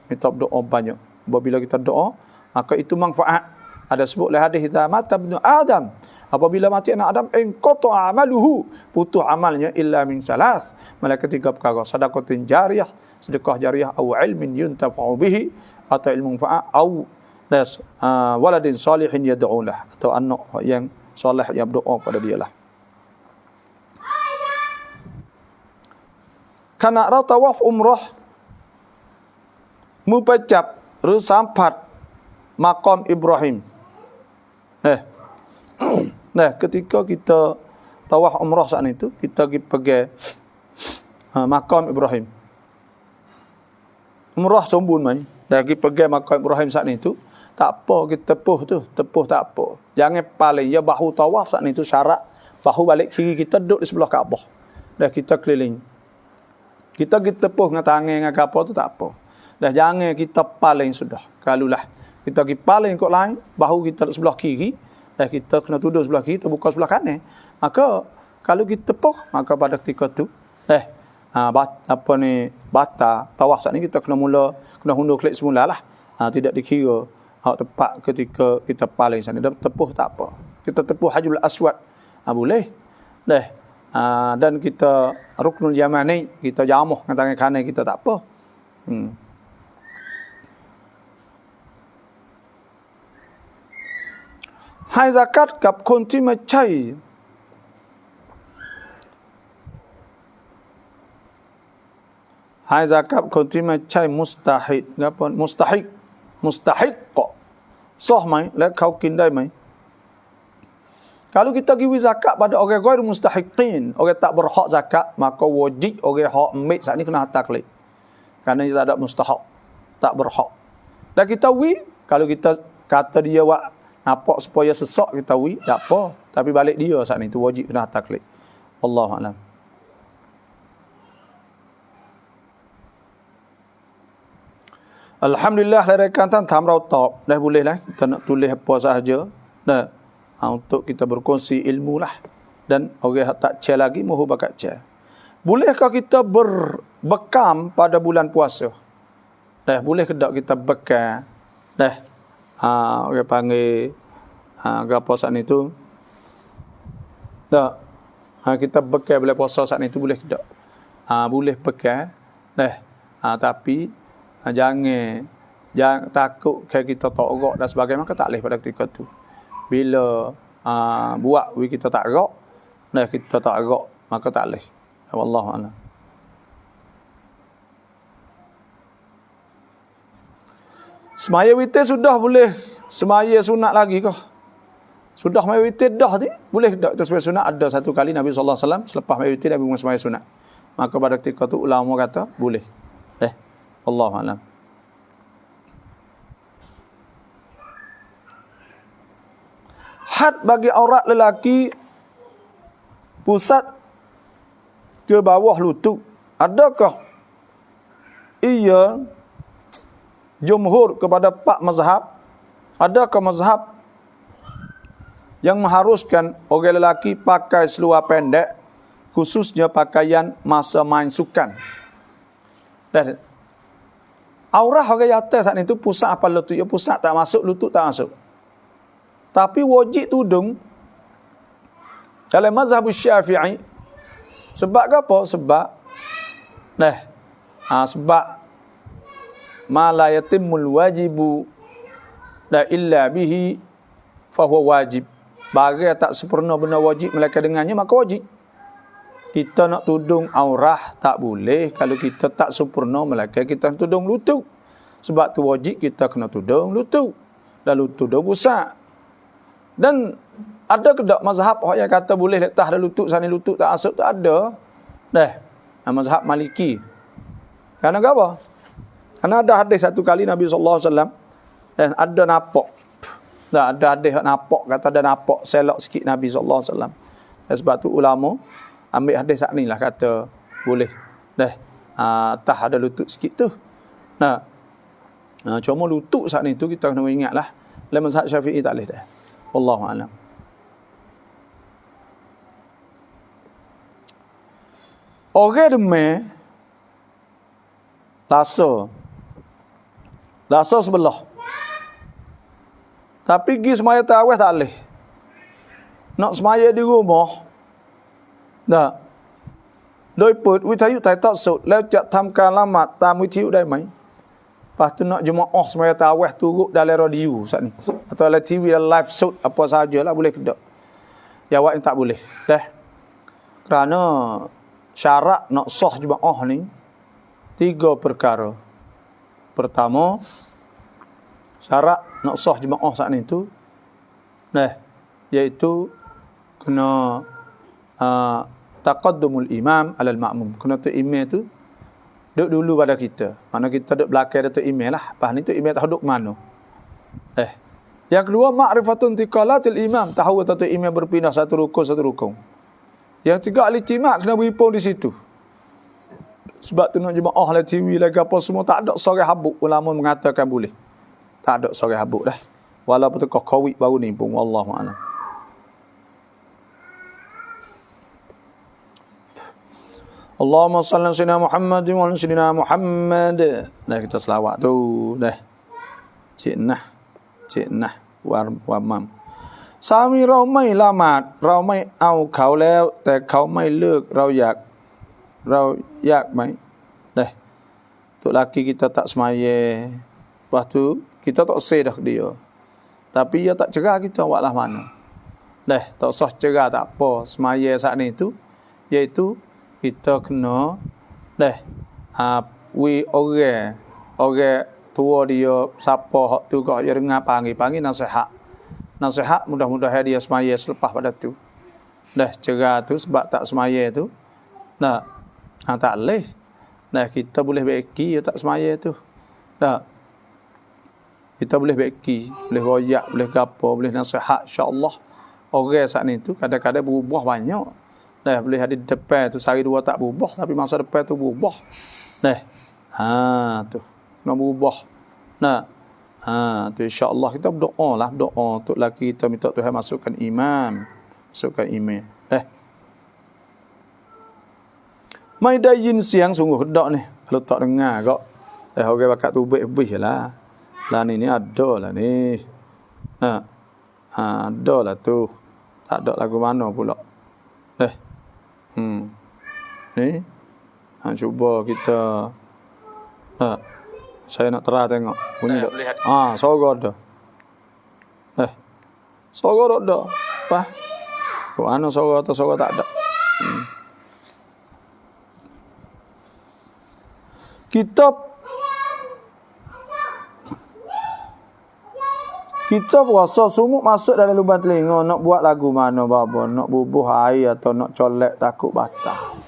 Minta berdoa banyak. Apabila kita doa, maka itu manfaat. Ada sebut oleh hadis kita, mata ibnu Adam. Apabila mati anak Adam, inqata amaluhu, putus amalnya illa min salas. Malaikat 3 perkara, sedekah jariyah, au ilmin yuntafa'u bihi, atau ilmu manfaat, au waladin salihin yad'u lah, atau anak yang soleh yang berdoa pada dia lah. Kana tawaf umrah mupacap sampat makam Ibrahim. Ketika kita tawaf umrah saat itu, kita pergi makam Ibrahim. Umrah sombun mai. Lagi pergi makam Ibrahim saat itu, tak apa kita tepuh tak apa. Jangan paling ya bahu tawaf saat itu syarat bahu balik kiri kita duduk di sebelah Kaabah. Dah kita keliling. Kita tepuh dengan tangan dengan kapal tu tak apa. Dah jangan kita paling sudah. Kalulah kita pergi paling kot lain, bahu kita di sebelah kiri, dah kita kena tuduh sebelah kiri, kita buka sebelah kanan. Maka kalau kita tepuh, maka pada ketika tu bata tawaf saat ni kita kena hundur klik semula lah. Tidak dikira tepat ketika kita paling sana. Dah tepuh tak apa. Kita tepuh Hajrul Aswad boleh. Dan kita Ruknul Yamani, kita jamuh dengan tangan kanan kita tak apa. Hai zakat กับคนที่ไม่ใช่ให้ zakat คนที่ไม่ใช่มุสตาฮิดครับมุสตาฮิกก็สahไหมและเขากินได้ไหม Kalau kita bagi zakat pada orang ghair mustahiqin, orang tak berhak zakat, maka wajib orang hak ambil saat ni kena hantar klik. Kerana dia tak ada mustahak, tak berhak. Dan kita kalau kita kata dia nampak supaya sesak, kita tak apa. Tapi balik dia saat ni tu wajib kena hantar klik. Wallahu a'lam. Alhamdulillah, rekan tan tham rau top. Dah boleh lah kita nak tulis apa sahaja. Untuk kita berkongsi ilmu lah. Dan orang tak cek lagi, mahu bakat cek. Bolehkah kita berbekam pada bulan puasa? Boleh ke tak kita bekam? Orang panggil apa saat itu? Kita bekam bulan puasa saat itu boleh ke tak? Boleh bekam. Tapi jangan takut kita tak gerak dan sebagainya, maka tak boleh pada ketika tu. Bila buat kita tak gerak, kita tak gerak, maka tak boleh. Wallahu a'lam. Semaya witir sudah boleh semaya sunat lagi kah? Sudah semaya witir dah ni, boleh tak kita semaya sunat? Ada satu kali Nabi sallallahu alaihi wasallam selepas semaya witir Nabi semaya sunat. Maka pada ketika tu ulama kata boleh. Wallahu a'lam. Had bagi aurat lelaki pusat ke bawah lutut, adakah ia jumhur kepada 4 mazhab? Adakah mazhab yang mengharuskan orang lelaki pakai seluar pendek, khususnya pakaian masa main sukan? Dan aurah orang atas saat itu pusat apa lutut? Ya pusat tak masuk, lutut tak masuk. Tapi wajib tudung dalam mazhab Syafi'i. Sebab apa? Sebab ma la yatimul wajibu illa bihi fahuwa wajib. Barang tak sempurna benar wajib melainkan dengannya, maka wajib. Kita nak tudung aurah tak boleh kalau kita tak sempurna melainkan kita tudung lutut. Sebab tu wajib kita kena tudung lutut. Lalu tudung pusat. Dan ada ke tak mazhab yang kata boleh letak ada lutut sana lutut tak masuk? Tak ada. Mazhab Maliki. Kerana apa? Kerana ada hadis satu kali Nabi sallallahu alaihi wasallam ada nampak. Ada hadis nampak, kata ada nampak selok sikit Nabi sallallahu alaihi wasallam. Sebab tu ulama ambil hadis sak ni lah kata boleh. Tah ada lutut sikit tu. Cuma lutut sak ni tu kita kena ingatlah. Dalam mazhab Syafi'i tak boleh dah. Wallahu a'lam. Orang demam Lasa sebelah. Tapi pergi semaya tarawih tak boleh. Nak semaya di rumah. Tak. Đôi bớtวิทยุถ่ายทอดสดแล้วจะทำการละหมาดตามวิทยุได้ไหม Lepas tu nak jemaah semaya tarawih turut dalam radio saat ni atau dalam TV dalam live sod apa sahajalah boleh ke tak? Jawab yang tak boleh. Dah. Kerana syarat nak sah jemaah ni 3 perkara. Pertama, syarat nak sah jemaah saat ni tu iaitu kena taqaddumul imam alal ma'mum. Kena tu imam tu duduk dulu pada kita. Mana kita duduk belakang tu imam lah. Lepas ni tu imam tak duduk mana. Yang kedua, ma'rifatun tiqalatil imam. Tahu tu imam berpindah satu rukun. Yang tiga, al-ijtima' kena berhimpun di situ. Sebab tu nak jemaah lah TV lagi apa semua tak ada seorang habuk. Ulama mengatakan boleh. Tak ada seorang habuk dah. Walaupun tu COVID baru ni pun. Wallahu'alam. Allahumma salli ala sayyidina Muhammad wa ala sayyidina Muhammad. Dah kita selawat tu dah. Cik nah warmam. Sami เราไม่ละหมาดเราไม่เอาเขาแล้วแต่เขาไม่เลิกเราอยากไหม Dah. Tok laki kita tak semaya. Lepas tu kita tak say dah dia. Tapi dia tak cerah kita buatlah mana. Dah, tak sah cerah tak apa. Semaya saat ni tu iaitu kita kena orang tua dia siapa hak tu kau dia dengar panggil nasihat mudah-mudahan dia semaya selepas pada tu. Dah cerah tu sebab tak semaya tu. Tak boleh. Kita boleh baiki tak semaya tu. Kita boleh baiki, boleh royak, boleh gapo, boleh nasihat insya-Allah. Orang saat ni tu kadang-kadang berubah banyak. Boleh ada depan tu sehari dua tak berubah tapi masa depan tu berubah. Tu nak berubah. Tu insya-Allah kita berdoa untuk laki kita minta Tuhan masukkan iman. Mai dayin siang sungguh dak ni. Kalau tak dengar kok. Orang bakat tu lebih lah. Lah ni ada lah ni. Ada lah tu. Tak ada lagu mana pula. Ni. Cuba kita saya nak terah tengok. Bunyi tak? Suara ada. Suara ada. Apa? Kau ana suara atau suara tak ada? Kita puasa sumuk masuk dalam lubang telinga nak buat lagu mana baba, nak bubuh air atau nak colek takut batal.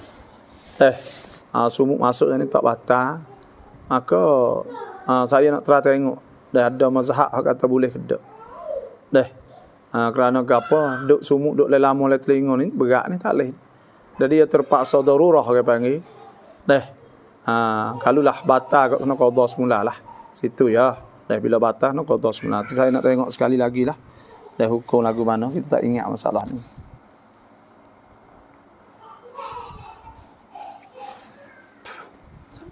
Sumuk masuk ni tak batal. Maka saya nak terang tengok dah ada mazhab kata boleh ke tak. Kerana apa? Duk sumuk duk lama dalam telinga ni berat ni tak boleh. Jadi dia terpaksa darurah orang panggil. Kalau lah batal kena qada semulalah. Situ ya. Bila batal nak qada semula. Saya nak tengok sekali lagi lah. Hukum lagu mana kita tak ingat masalah ni.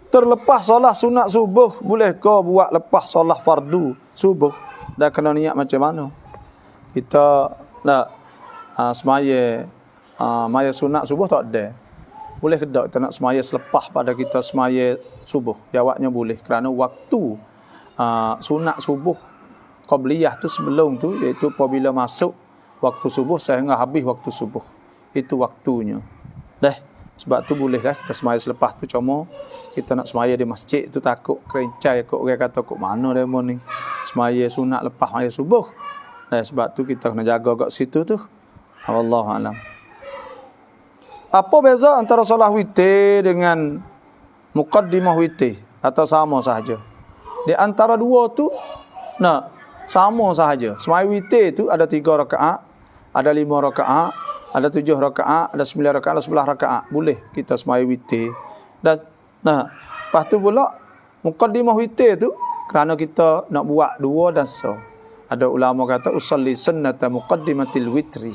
Terlepas solat sunat subuh boleh kau buat lepas solat fardu subuh? Dah kena niat macam mana? Kita nak semaya maya sunat subuh tak ada. Boleh ke tak kita nak semaya selepas pada kita semaya subuh? Jawabnya boleh kerana waktu sunat subuh qabliyah tu sebelum tu iaitu apabila masuk waktu subuh sehingga habis waktu subuh. Itu waktunya. Sebab tu bolehlah kita semaya selepas tu. Cuma kita nak semaya di masjid tu takut kerencai kok orang kata kok mana demo ni semaya sunat lepas semaya subuh. Sebab tu kita kena jaga kat situ tu. Wallahu alam. Apa beza antara solat witir dengan muqaddimah witir atau sama sahaja? Di antara dua tu sama sahaja. Semaya witir tu ada 3 rakaat, ada 5 rakaat, ada 7 rakaat, ada 9 rakaat, ada 11 rakaat. Boleh kita semaya witir. Dan lepas tu pula muqaddimah witir tu kerana kita nak buat 2 dan so. Ada ulama kata usalli sunnata muqaddimatil witri.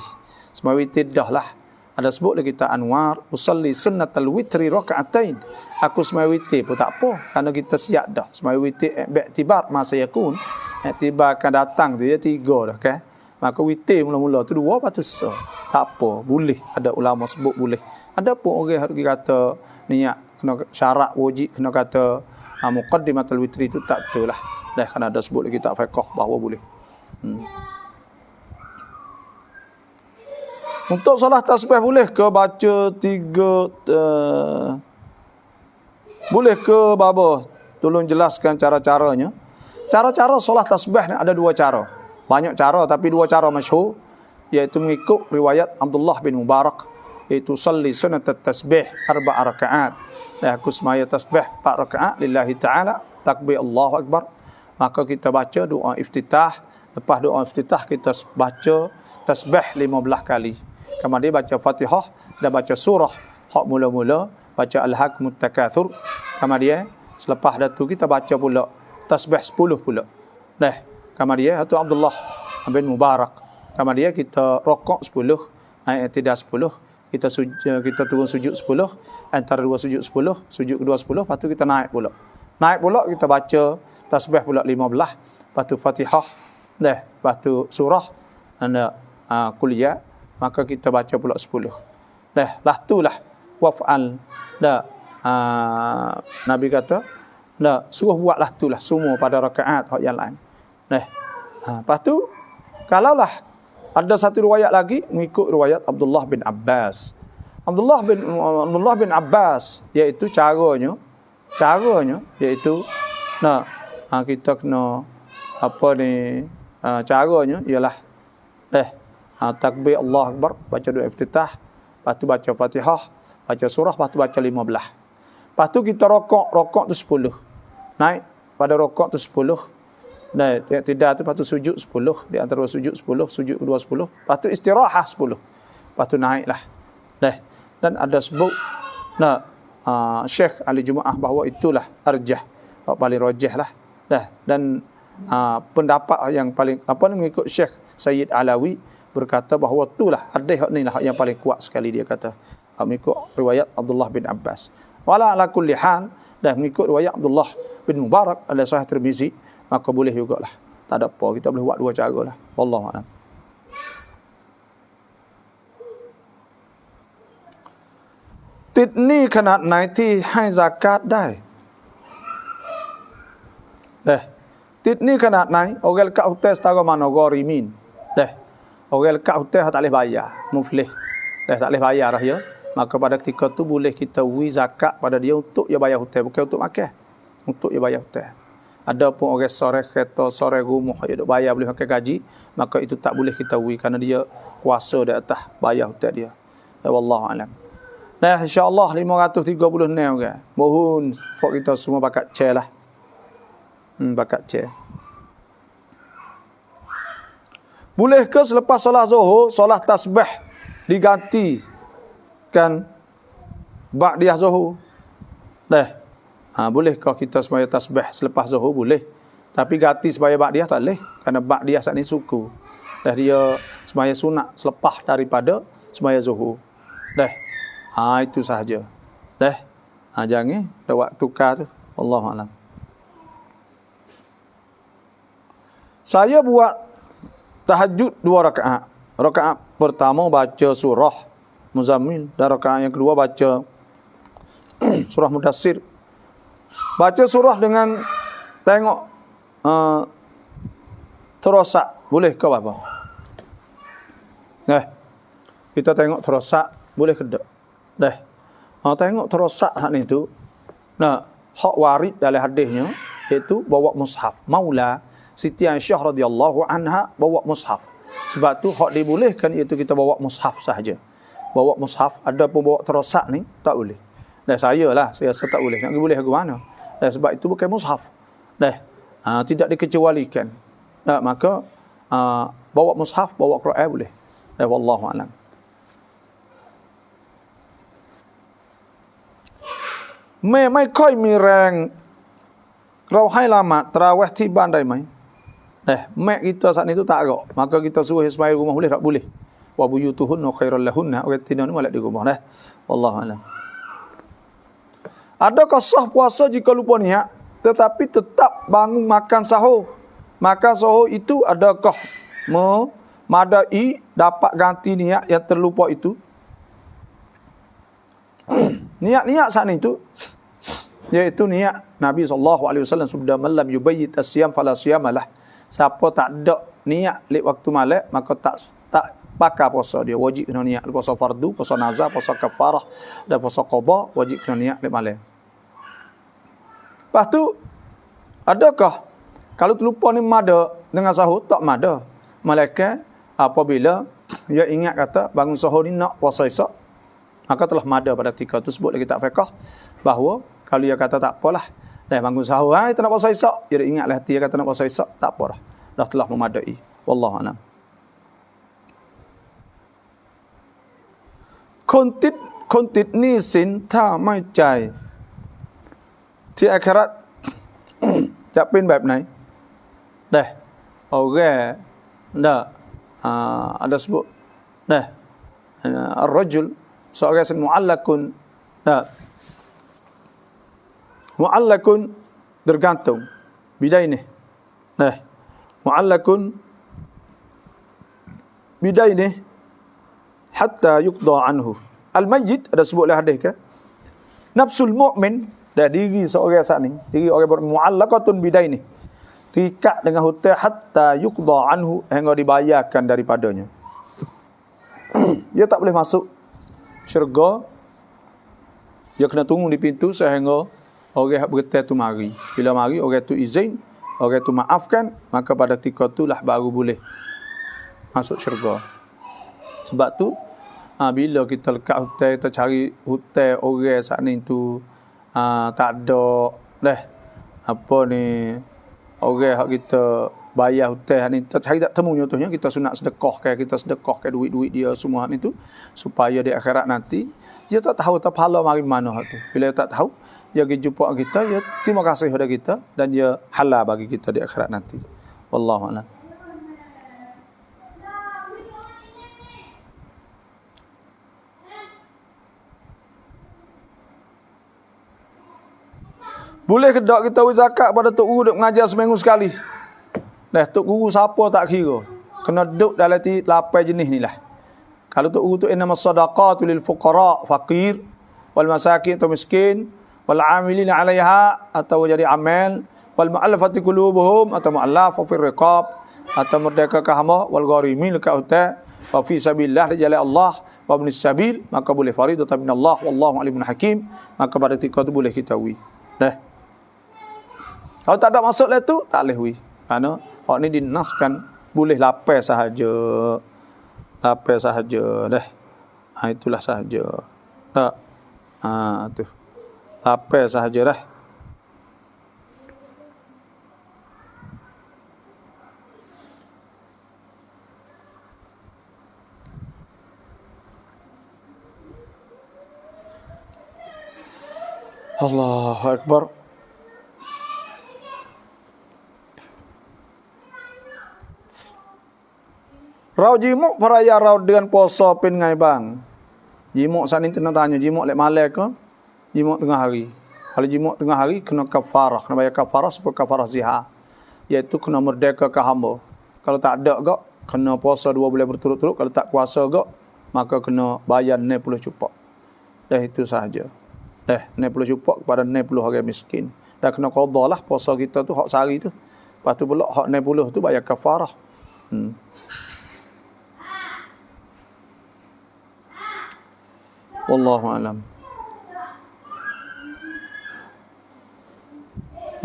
Semaya witir dah lah. Ada sebut lagi kita anwar usalli sunnatal witri raka'atain. Aku semai witir pun tak apa kerana kita siap dah. Semai witir iktibar masa yakun. Iktibar akan datang tu dia 3 dah kan. Maka witir mula-mula tu 2 lepas tu so. Tak apa, boleh. Ada ulama sebut boleh. Ada pun orang harus kata niat kena syarat wajib kena kata muqaddimatul witri tu tak betul lah. Dah kerana ada sebut lagi tak fiqh bahawa boleh. Untuk solat tasbih boleh ke baca 3 boleh ke baba? Tolong jelaskan cara-caranya. Cara-cara solat tasbih ni ada 2 cara. Banyak cara tapi 2 cara masyhur iaitu mengikut riwayat Abdullah bin Mubarak iaitu salli sunat tasbih 4 rakaat. Dan aku semaya tasbih 4 rakaat lillahi taala takbir Allahu akbar. Maka kita baca doa iftitah. Lepas doa iftitah kita baca tasbih 15 kali. Kemudian baca Fatihah dan baca surah hak mula-mula, baca Al-Hakumut Takatsur. Kemudian selepas itu kita baca pula tasbih 10 pula. Dah. Kemudian itu Abdullah bin Mubarak. Kemudian kita rokok 10, naik tidak 10, kita turun sujud 10, antara 2 sujud 10, sujud kedua 10, lepas tu kita naik pula. Naik pula kita baca tasbih pula 15, lepas tu Fatihah, dah, lepas tu surah anda kuliah. Maka kita baca pula 10. Dah, lah itulah waf'al. Dah, Nabi kata, dah, suruh buatlah itulah semua pada rakaat yang lain. Dah. Lepas tu, kalaulah ada satu riwayat lagi mengikut riwayat Abdullah bin Abbas. Abdullah bin Abbas iaitu caranya iaitu kita kena apa ni caranya ialah takbir Allah Akbar, baca doa iftitah, lepas tu baca Fatihah, baca surah, lepas tu baca 15. Lepas tu kita rokok tu 10. Naik pada rokok tu 10. Dan tidak tu lepas tu sujud 10, di antara sujud 10, sujud kedua 10, lepas tu istirahat 10. Lepas tu naiklah. Dan ada sebut Syekh Ali Jumaah bahawa itulah arjah, paling rajih lah. Dan pendapat yang paling mengikut Syekh Sayyid Alawi berkata bahawa itulah hadis ni lah yang paling kuat sekali, dia kata mengikut riwayat Abdullah bin Abbas. Wala ala kulli hal, dah mengikut riwayat Abdullah bin Mubarak ada Sahih Tirmizi, maka boleh jugalah. Tak ada apa, kita boleh buat 2 cara lah. Wallahu a'lam. Tiết niขนาดไหนที่ให้ซากาตได้tiết niขนาดไหน orang lekat hotel setara mana gharimin. Orang lekat hotel tak boleh bayar, muflih. Tak boleh bayar dah ya. Maka pada ketika tu boleh kita beri zakat pada dia untuk dia bayar hotel, bukan untuk makan. Untuk dia bayar hotel. Ada pun orang sore kereta, sore rumah dia duk bayar boleh makan gaji, maka itu tak boleh kita beri kerana dia kuasa di atas bayar hotel dia. Wallahu a'lam. Nah, insya-Allah 536 orang. Mohon fok kita semua bakat chair lah. Bakat chair. Bolehkah selepas solat Zuhur, solat tasbih digantikan ba'diyah Zuhur? Bolehkah kita sembahyang tasbih selepas Zuhur? Boleh. Tapi ganti sembahyang ba'diyah tak boleh. Kerana ba'diyah saat ni suku. Dia sembahyang sunat selepas daripada sembahyang Zuhur. Itu sahaja. Jangan ada waktu tukar tu. Wallahu a'lam. Saya buat tahajud 2 rakaat. Rakaat pertama baca surah Muzammil dan rakaat yang kedua baca surah Mudassir. Baca surah dengan tengok terosak. Boleh ke apa? Kita tengok terosak, boleh ke tak? Tengok terosak hak ni tu. Hak warid dalam hadisnya iaitu bawa mushaf. Maula Siti Aisyah radhiyallahu anha bawa mushaf. Sebab tu hak dibolehkan iaitu kita bawa mushaf sahaja. Bawa mushaf, ada pun bawa terosak ni tak boleh. Saya rasa tak boleh. Nak boleh ke mana? Sebab itu bukan mushaf. Tidak dikecualikan. Maka bawa mushaf, bawa Quran boleh. Wallahu a'lam.ไม่ค่อยมีแรงเราให้ละหมาดตะเราะเวห์ที่บ้านได้ไหม? Mek kita saat itu tak agak, maka kita suruh sembahyang rumah boleh tak? Boleh. wa buyutuhunna khairal lahunna. Orang tina ni molek di rumah dah. Wallahu a'lam. Adakah sah puasa jika lupa niat tetapi tetap bangun makan sahur? Makan sahur itu adakah memadai dapat ganti niat yang terlupa itu? Niat-niat saat itu iaitu niat Nabi SAW sudah malam yubayyit as-siyam fala siyamalah. Siapa tak ada niat lek waktu malam maka tak pakai puasa dia, wajib kena niat puasa fardu, puasa nazar, puasa kafarah dan puasa qada, wajib kena niat lek malam. Lepas tu adakah kalau terlupa ni mada dengan sahur? Tak mada. Malaikat apabila dia ingat kata bangun sahur ni nak puasa esok, maka telah mada pada ketika itu. Sebut lagi tak fiqh bahawa kalau dia kata tak apalah, dah bangun sahur, kita nak puasa esok, dia ingatlah hati dia kata nak puasa esok, tak apa dah telah memadai. Wallahu a'lam. Kontit ni sin ta mai cai ที่อาคราจะเป็นแบบไหน dah orang dah ada sebut dah ar-rajul seorang yang mu'allakun dah mu'allakun tergantung bidaini dah mu'allakun bidaini hatta yuqda anhu al-mayyit ada sebutlah hadis ke nafsul mu'min dah diri seorang saat ni diri orang bermu'allaqatun bidaini terikat dengan hutang hatta yuqda anhu hingga dibayarkan daripadanya. Dia tak boleh masuk syurga. Dia kena tunggu di pintu sehingga orang yang berhutang tu mari. Bila mari orang tu izin, orang tu maafkan, maka pada ketika itulah baru boleh masuk syurga. Sebab tu bila kita lekat hutang, kita cari hutang orang saat ni tu tak ada dah apa ni orang hak kita bayar hutang ni kita cari tak temu. Contohnya kita sunat sedekahkan, kita sedekahkan duit-duit dia semua ni tu supaya di akhirat nanti dia tak tahu tak pahala mari mana hak tu. Bila dia tak tahu dia pergi jumpa kita, dia terima kasih pada kita dan dia halal bagi kita di akhirat nanti. Wallahu a'lam. Boleh ke tak kita beri zakat pada tok guru duk mengajar seminggu sekali? Dah tok guru siapa tak kira. Kena duduk dalam 8 jenis ni lah. Kalau tok guru tu innamas sadaqatu lil fuqara, faqir, wal masakin atau miskin, wal amilin 'alaiha atau jadi amal, wal mu'allafati qulubuhum atau mu'allaf fi riqab atau merdeka hamba, wal gharimin ka hutang, wa fi sabilillah di jalan Allah, wa ibnis sabil, maka boleh faridatan minallah wallahu alimun hakim, maka pada ketika tu boleh kita wi. Dah. Kalau tak ada masuk lah tu, tak boleh wi. Kerana hak ni dinaskan boleh lapar sahaja. Lapar sahaja dah. Itulah sahaja. Tak. Tu. Lapar sahaja dah. Allahu Akbar. Rau jimuk peraya rau dengan puasa pen ngai bang. Jimuk saat ni kena tanya jimuk lek malam ke? Jimuk tengah hari. Kalau jimuk tengah hari kena kafarah, kena bayar kafarah seperti kafarah zihar. Iaitu kena merdeka ke hamba. Kalau tak ada gak kena puasa 2 bulan berturut-turut, kalau tak puasa gak maka kena bayar 60 cupak. Dah itu sahaja. Dah 60 cupak kepada 60 orang miskin. Dah kena qada lah puasa kita tu hak sehari tu. Lepas tu pula hak 60 tu bayar kafarah. Wallahu alam.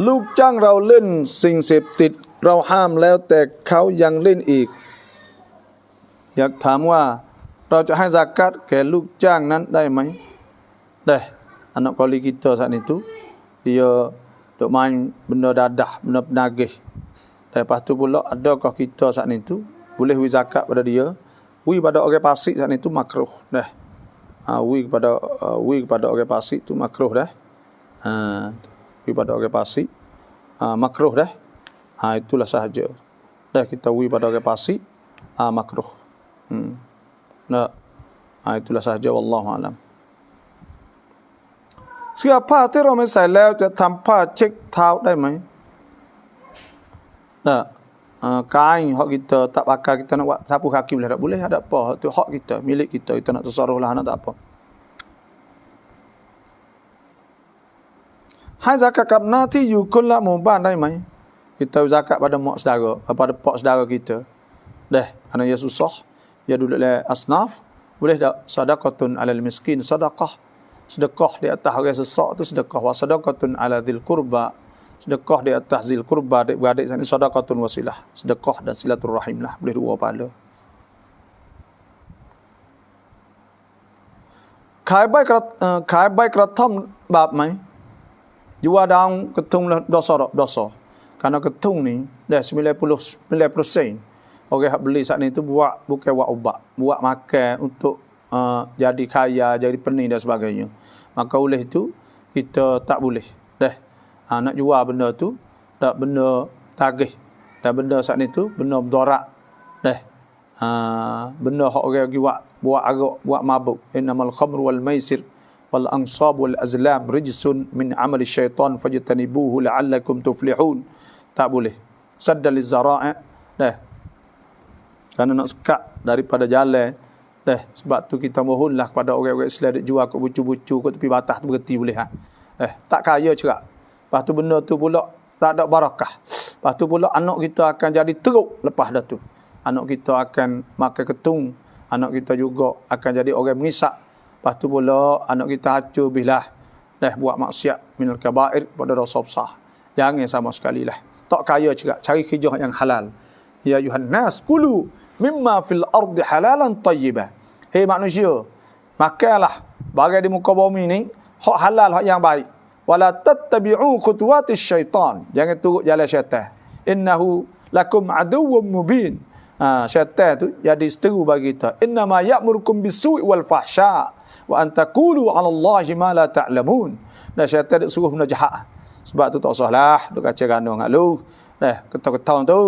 ลูกจ้างเราเล่นสิ่งเสพติดเราห้ามแล้วแต่เขายังเล่นอีกอยากถามว่าเราจะให้ซากัตแก่ลูกจ้างนั้นได้ไหมได้ anak kali kita saat itu dia duk main benda dadah, benda penagih. Dan lepas tu pula adakah kita saat itu boleh wi zakat pada dia? Wi pada orang fasik saat itu makruh dah. Wi kepada orang fasik tu makruh dah. Wi pada orang fasik makruh dah. Itulah sahaja. Dah kita wi pada orang fasik makruh. Nah, itulah sahaja wallahu alam. Siapaที่เราไม่ใส่แล้วจะทำผ้าเช็ดเท้าได้ไหม Nah, kain hak kita tak pakai kita nak buat sapu kaki boleh tak? Boleh, ada apa? Itu hak kita, milik kita. Kita nak tasarruf lah, nak tak apa. ให้ zakat กับหน้าที่อยู่คนละหมู่บ้านได้ไหม Kita zakat pada mak saudara, pada pak saudara kita. Dah, kerana dia susah, dia duduk dalam asnaf, boleh tak sadaqatun alal miskin, sedekah. Sedekah di atas orang sesak tu sedekah, wa sadaqatun ala dzil qurba. Sedekah di atas zil qurba, adik-beradik sana sadaqatun wasilah. Sedekah dan silaturrahim lah, boleh dua pahala. ขายใบกระท่อมบาปไหม Jual daun ketung dosa tak? Dosa. Kerana ketung ni dah 99%. Orang yang beli saat ni tu buat bukan buat ubat, buat makan untuk jadi kaya, jadi pening dan sebagainya. Maka oleh itu kita tak boleh. Dah. Nak jual benda tu tak benda tagih. Dan benda saat ni tu benda mudarat. Dah. Benda hak orang buat arak, buat mabuk. Innamal khamru wal maisir wal ansab wal azlam rijsun min amali syaitan fajtanibuhu la'allakum tuflihun. Tak boleh. Saddal zara'i. Dah. Kerana nak sekat daripada jalan. Dah. Sebab tu kita mohonlah kepada orang-orang Islam duk jual kat bucu-bucu kat tepi batas tu berhenti boleh ha. Tak kaya cerak. Lepas tu benda tu pula tak ada barakah. Lepas tu pula anak kita akan jadi teruk lepas dah tu. Anak kita akan makan ketung. Anak kita juga akan jadi orang mengisak. Lepas tu pula anak kita hancur bilah. Dah buat maksiat minal kabair pada dosa besar. Jangan sama sekali lah. Tak kaya cerak. Cari kerja yang halal. Ya ayuhan nas kulu mimma fil ardi halalan tayyibah. Hei manusia, makanlah bagai di muka bumi ni hak halal, hak yang baik. Wala tattabi'u khutuwatis syaitan. Jangan turut jalan syaitan. Innahu lakum aduwwum mubin. Syaitan tu jadi seteru bagi kita. Innama ya'murukum bisu'i wal fahsya wa an taqulu 'ala Allahi ma la ta'lamun. Dan syaitan dia suruh benda jahat. Sebab tu tak usahlah duk kacau ganung hak lu. Dah ketau-ketau tu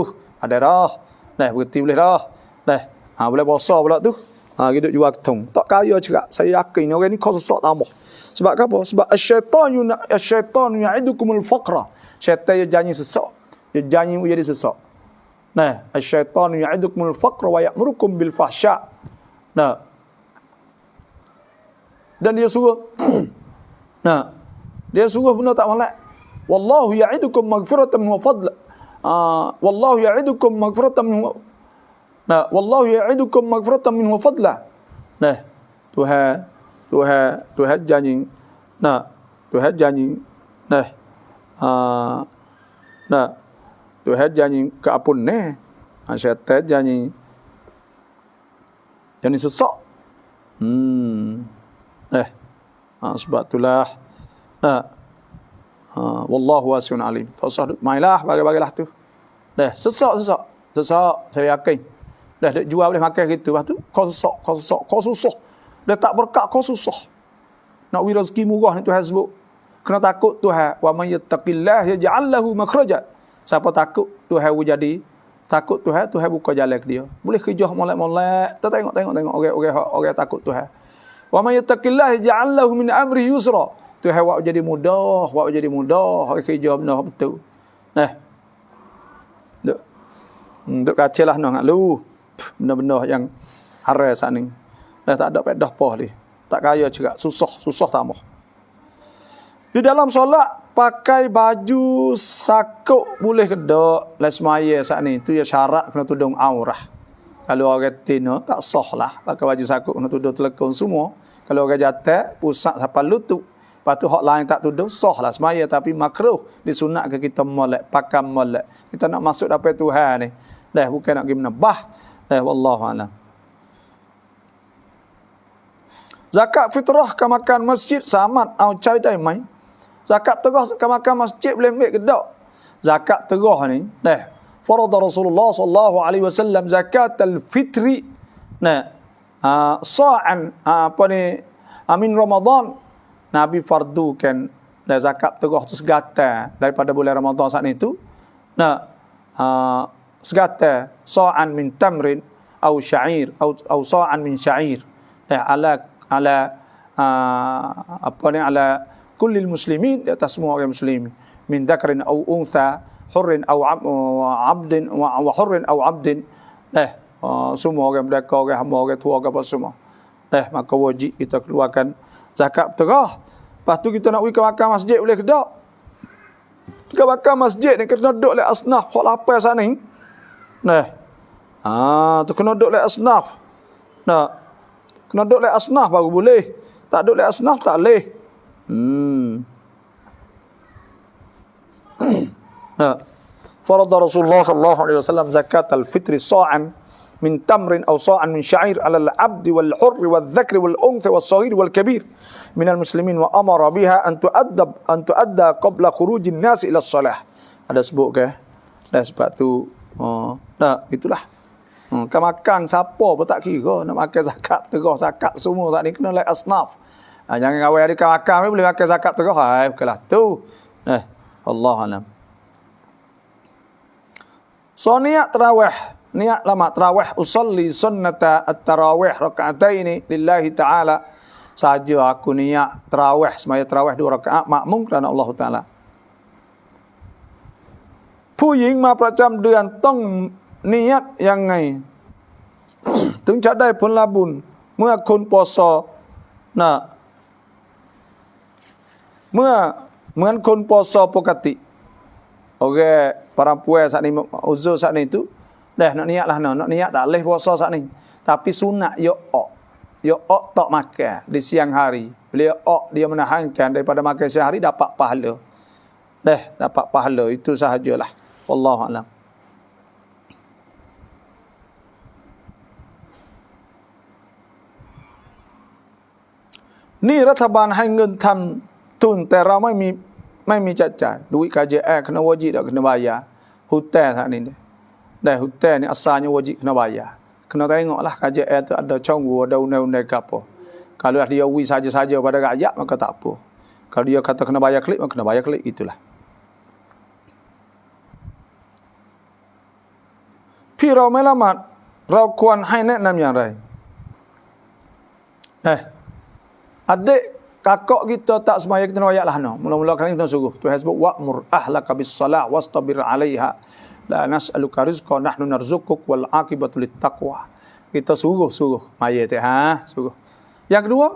ada dah. Dah berhenti boleh dah. Dah. Boleh puasa pula tu. Hidup jual ketung. Tak kaya cerak. Saya yakin orang ni kau sesak tambah. Sebab apa? Sebab syaitan ya'idukumul faqra. Syaitan dia janji sesak. Dia janji jadi sesak. Nah, syaitan ya'idukumul faqra wa ya'murukum bil fahsya. Nah. Dan dia suruh nah, dia suruh benda tak molek. Wallahu ya'idukum maghfiratan wa fadla. Wallahu ya'idukum maghfiratan minhu. Nah, wallahu ya'idukum maghfiratan minhu fadla. Nah, Tuhan janji. Nah, Tuhan janji. Nah, Tuhan janji keampun ni. Syaitan janji sesak. Sebab itulah. Nah, wallahu wasi'un alim. Tak usah mainlah bagi-bagilah tu. Dah, sesak. Saya yakin. Dah jual boleh makan gitu. Lepas tu kau susah. Dah tak berkat kau susah. Nak wira rezeki murah ni Tuhan sebut. Kena takut Tuhan. Wa may yattaqillah yaj'al lahu makhraja. Siapa takut Tuhan jadi takut Tuhan buka jalan ke dia. Boleh kerja molek-molek. Tengok orang takut Tuhan. Wa may yattaqillah yaj'al lahu min amri yusra. Tuhan buat jadi mudah, kerja benar betul. Nah. Duk kacelah nak lu. Benda-benda yang haram saat ni. Dah tak ada pedah apa ni. Tak kaya cerak, susah tambah. Di dalam solat pakai baju sakuk boleh ke tak? Lai semaya saat ni tu ya syarat kena tudung aurah. Kalau orang tina tak sah lah pakai baju sakuk kena tudung telekung semua. Kalau orang jatah pusat sampai lutut. Lepas tu hak lain tak tudung sah lah semaya tapi makruh disunat ke kita molek, pakai molek. Kita nak masuk dapat Tuhan ni. Dah bukan nak pergi menebah. Wallahu a'lam. Zakat fitrah ke makan masjid samat au cai dai mai. Zakat terah ke makan masjid boleh ambil ke tak? Zakat terah ni dah farada Rasulullah sallallahu alaihi wasallam zakatul fitri. Nah, sa'an amin Ramadan Nabi fardukan dah zakat terah tu segata daripada bulan Ramadan saat itu. Nah, segata sa'an min tamrin au sya'ir au sa'an min sya'ir. Ala apa ni, ala kullil muslimin, di atas semua orang muslim, min dzakarin au untha, hurrin au abdin wa hurrin au abdin. Semua orang merdeka, orang hamba, orang tua, apa semua. Maka wajib kita keluarkan zakat berterah. Lepas tu kita nak pergi ke makan masjid boleh ke tak? Ke makan masjid ni kena duduk oleh asnaf hak lapar sana ni. Tu kena duduk oleh asnaf. Kena duduk oleh asnaf baru boleh. Tak duduk oleh asnaf tak boleh. Farada Rasulullah sallallahu alaihi wasallam zakat al-fitri sa'an min tamrin aw sa'an min sya'ir 'ala al-'abd wal hurr wal dhakr wal untha was saghir wal kabir min al-muslimin wa amara biha an tu'adda qabla khurujin nas ila as-salah. Ada sebut ke? Dah sebab tu itulah. Kan makan siapa pun tak kira, nak makan zakat terah zakat semua tak ni kena like asnaf. Jangan kawai ada kan makan boleh makan zakat terah. Bukanlah tu. Allah alam. So niat tarawih, niat lama tarawih, usalli sunnata at-tarawih raka'ataini lillahi ta'ala. Saja aku niat tarawih, semaya tarawih 2 rakaat makmum kerana Allah Taala. ผู้หญิงมาประจำเดือนต้องนิยัตยังไง ถึงจะได้ผลบุญเมื่อคนปสเมื่อเหมือนคนปสปกติ Orang perempuan saat ni uzur saat ni tu dah nak niat lah, nak niat tak boleh puasa saat ni, tapi sunat yo tak makan di siang hari. Bila dia menahankan daripada makan siang hari dapat pahala. Dapat pahala itu sahajalah. Wallahu a'lam. Ni รัฐบาลให้เงินทำทุนแต่เราไม่มีจัดจ่าย duit KJL kena wajib tak kena bayar. Hutan saat ni dah hutan ni asalnya wajib kena bayar. Kena tengoklah KJL tu ada conggu, ada undang-undang ke apa. Kalau dia wi saja-saja pada rakyat maka tak apa. Kalau dia kata kena bayar klik maka kena bayar klik, itulah. พี่เราไม่ละหมาดเราควรให้แนะนำอย่างไร adik kakak kita tak semaya kita nak ayatlah mula-mula kali kita suruh Tuhan sebut wa'mur ahlaka bis salah wastabir 'alaiha la nas'aluka rizqan nahnu narzuquk wal 'aqibatu lit taqwa. Kita suruh maya tu suruh. Yang kedua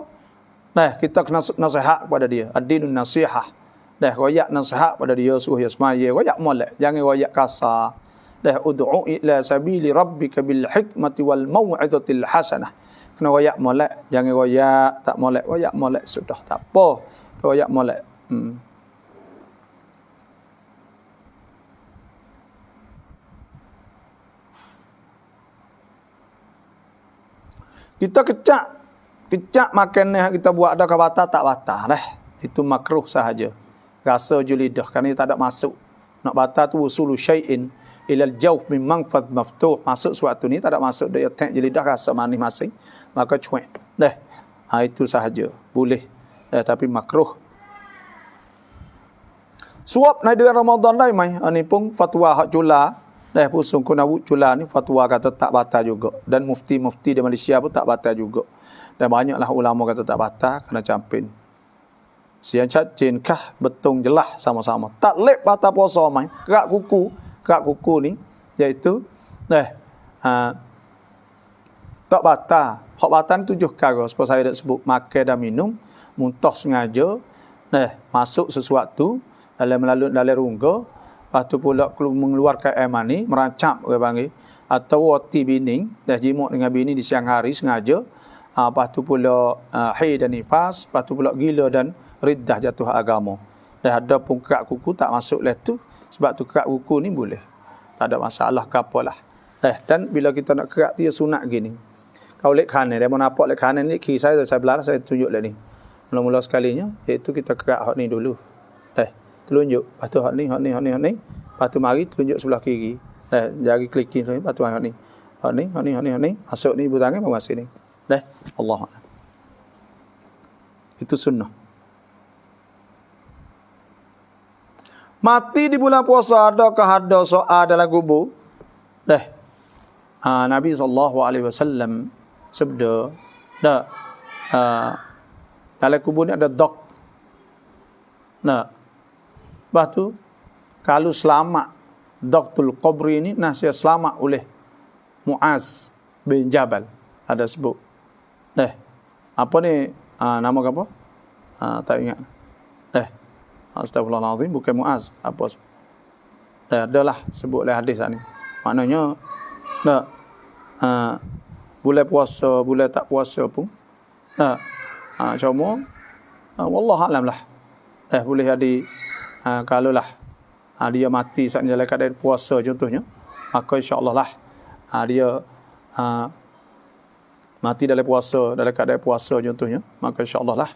kita kena nasihat kepada dia, ad-dinun nasihah. Royak nasihat pada dia, suruh dia semaya, royak molek, jangan royak kasar. Ud'u ila sabili rabbika bil hikmati wal mau'izatil hasanah. Kena royak molek, jangan royak tak molek, royak molek sudah tak apa. Royak molek. Kita kecak makan ni kita buat ada ke batal tak batal dah. Itu makruh sahaja. Rasa julidah kerana tak ada masuk. Nak batal tu usulu syai'in ilal jawf min manfadh maftuh, masuk suatu ni tak ada masuk dia tak jadi dah rasa manis masing maka cuek itu sahaja boleh tapi makruh. Suap naik ดือน Ramadanได้ไหม ini pun fatwa hak cula pusung kunawut cula ni fatwa kata tak batal juga, dan mufti di Malaysia pun tak batal juga, dan banyaklah ulama kata tak batal kerana campin. Siang cacin kah betung jelas sama-sama tak lep batal puasa mai kerak kuku ni iaitu tak batal. Hak batal 7 perkara seperti saya dah sebut, makan dan minum, muntah sengaja, masuk sesuatu dalam rongga, lepas tu pula mengeluarkan air mani, merancap orang panggil, atau wati bini, jimuk dengan bini di siang hari sengaja, lepas tu pula haid dan nifas, lepas tu pula gila dan riddah jatuh agama. Ada pun kerak kuku tak masuk lah tu. Sebab tu kerak kuku ni boleh. Tak ada masalah ke apalah. Dan bila kita nak kerak dia sunat gini. Kau lek kanan, dia mau nampak lek kanan ni, kiri saya belah, saya tunjuk lah ni. Mula-mula sekalinya, iaitu kita kerak hak ni dulu. Telunjuk. Lepas tu hak ni. Lepas tu mari telunjuk sebelah kiri. Jari klikin tu, lepas tu hak ni. Hak ni. Masuk ni ibu tangan, masuk ni. Allah. Itu sunnah. Mati di bulan puasa adakah ada soal dalam kubur? Nabi SAW sabda, dak dalam kubur ni ada dok. Nah, lepas tu kalau selamat Doktul Qabri ini nasihat selamat oleh Muaz bin Jabal, ada sebut. Apa ni nama apa? Tak ingat. Astagfirullahalazim, bukan Muaz. Apa? Adalah sebut oleh hadis ni. Maknanya boleh puasa, boleh tak puasa pun. Cuma wallahu alam lah. Boleh jadi kalau lah dia mati saat dalam keadaan puasa contohnya, maka insya-Allah lah dia mati dalam keadaan puasa contohnya, maka insya-Allah lah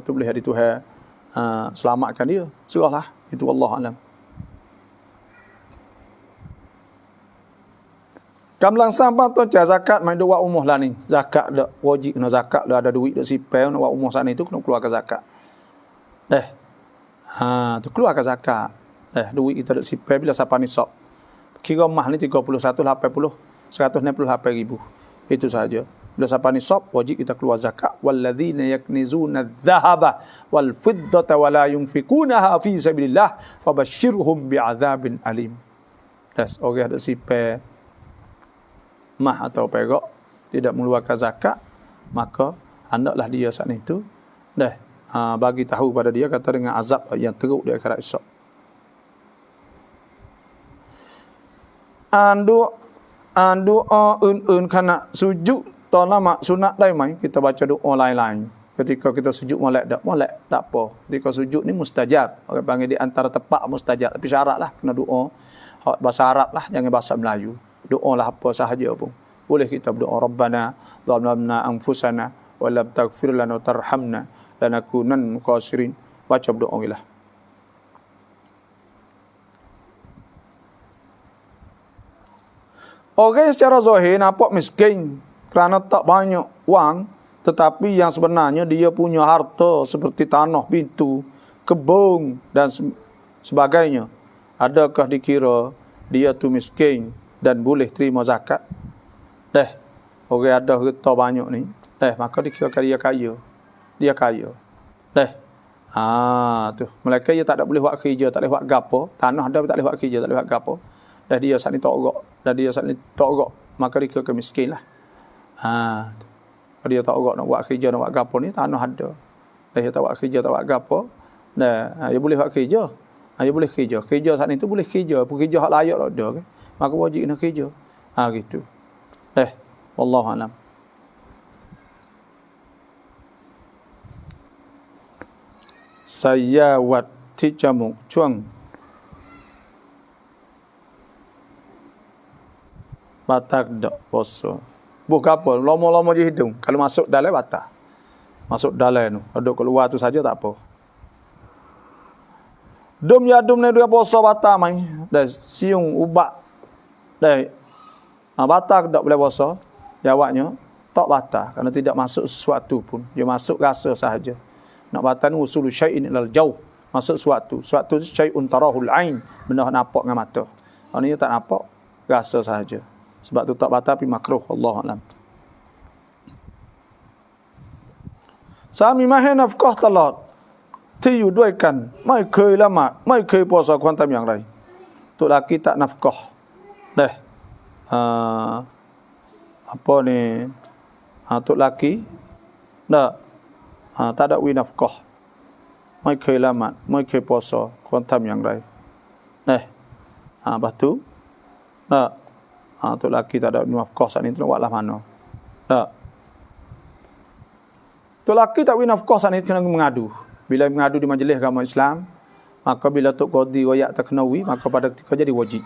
tu boleh jadi Tuhan selamatkan dia. Surahlah itu, wallahu alam. Kamlang sampai tu jar zakat main dua umur lah ni. Zakat dak wajib kena zakat dah, ada duit dak sipai nak buat umur sana itu kena keluarkan zakat. Tu keluarkan zakat. Duit kita dak sipai bila sampai nisab. Kira mah ni 31.80 168 ribu. Itu saja. Bila sampai nisab wajib kita keluar zakat. Walladzina yaknizuna adh-dhahaba wal fiddata wa la yunfikunaha fi sabilillah fabashshirhum bi'adzabin alim. Orang dak sipai mah atau perak tidak mengeluarkan zakat, maka hendaklah dia saat itu bagi tahu pada dia, kata dengan azab yang teruk di akhirat esok. Doa un kana sujud tolama sunat dai mai kita baca doa lain-lain. Ketika kita sujud molek tak apa. Ketika sujud ni mustajab. Orang panggil di antara tepat mustajab, tapi syaratlah kena doa bahasa Arab lah, jangan bahasa Melayu. Doa lah apa sahaja pun. Boleh kita berdoa, Rabbana zalamna anfusana wa lam taghfir lana wa tarhamna lanakunanna khasirin. Baca berdoa lah. Orang secara zahir nampak miskin kerana tak banyak wang, tetapi yang sebenarnya dia punya harta seperti tanah, pintu, kebun dan sebagainya. Adakah dikira dia tu miskin dan boleh terima zakat? Orang ada harta banyak ni, maka dikira dia kaya. Dia kaya. Tu. Mereka dia tak ada boleh buat kerja, tak boleh buat gapo. Tanah ada tak boleh buat kerja, tak boleh buat gapo. Dia saat ni tak ogok. Maka dikira miskin lah. Kalau dia tak ogok nak buat kerja, nak buat gapo ni, tanah ada. Dia tak buat kerja, tak buat gapo. Dia boleh buat kerja. Dia boleh kerja. Kerja saat ni tu boleh kerja. Kerja hak layak lah ada. Maka wajib kena kerja. Gitu. Wallahu alam. Saya wat ticamuk cuang batak dak poso. Bukan apa, lama-lama je hidung. Kalau masuk dalam batak. Masuk dalam tu. Duduk keluar tu saja tak apa. Dum ya dum ni dia poso batak mai. Dah siung ubat. Dah batak dak boleh poso. Jawabnya tak batal kerana tidak masuk sesuatu pun. Dia masuk rasa sahaja. Nak batal ni usul syai'in ilal jauh. Masuk sesuatu. Sesuatu syai'un tarahul ain. Benda nampak dengan mata. Kalau ni tak nampak, rasa sahaja. Sebab tu tak batal tapi makruh. Allahu a'lam. Sami mahe nafkah talat. ที่อยู่ด้วยกันไม่เคยละหมาดไม่เคยpuasaควรทำอย่างไร Tu laki tak nafkah. Apa ni? Tu laki tak ada wi nafkah. ไม่เคยละหมาดไม่เคยpuasaควรทำอย่างไร lepas tu tu laki tak ada nafkah saat ni tu buat lah mana. Tu laki tak wi nafkah saat ni kena mengadu. Bila mengadu di majlis agama Islam, maka bila tok qadi wayak terkenawi, maka pada ketika jadi wajib.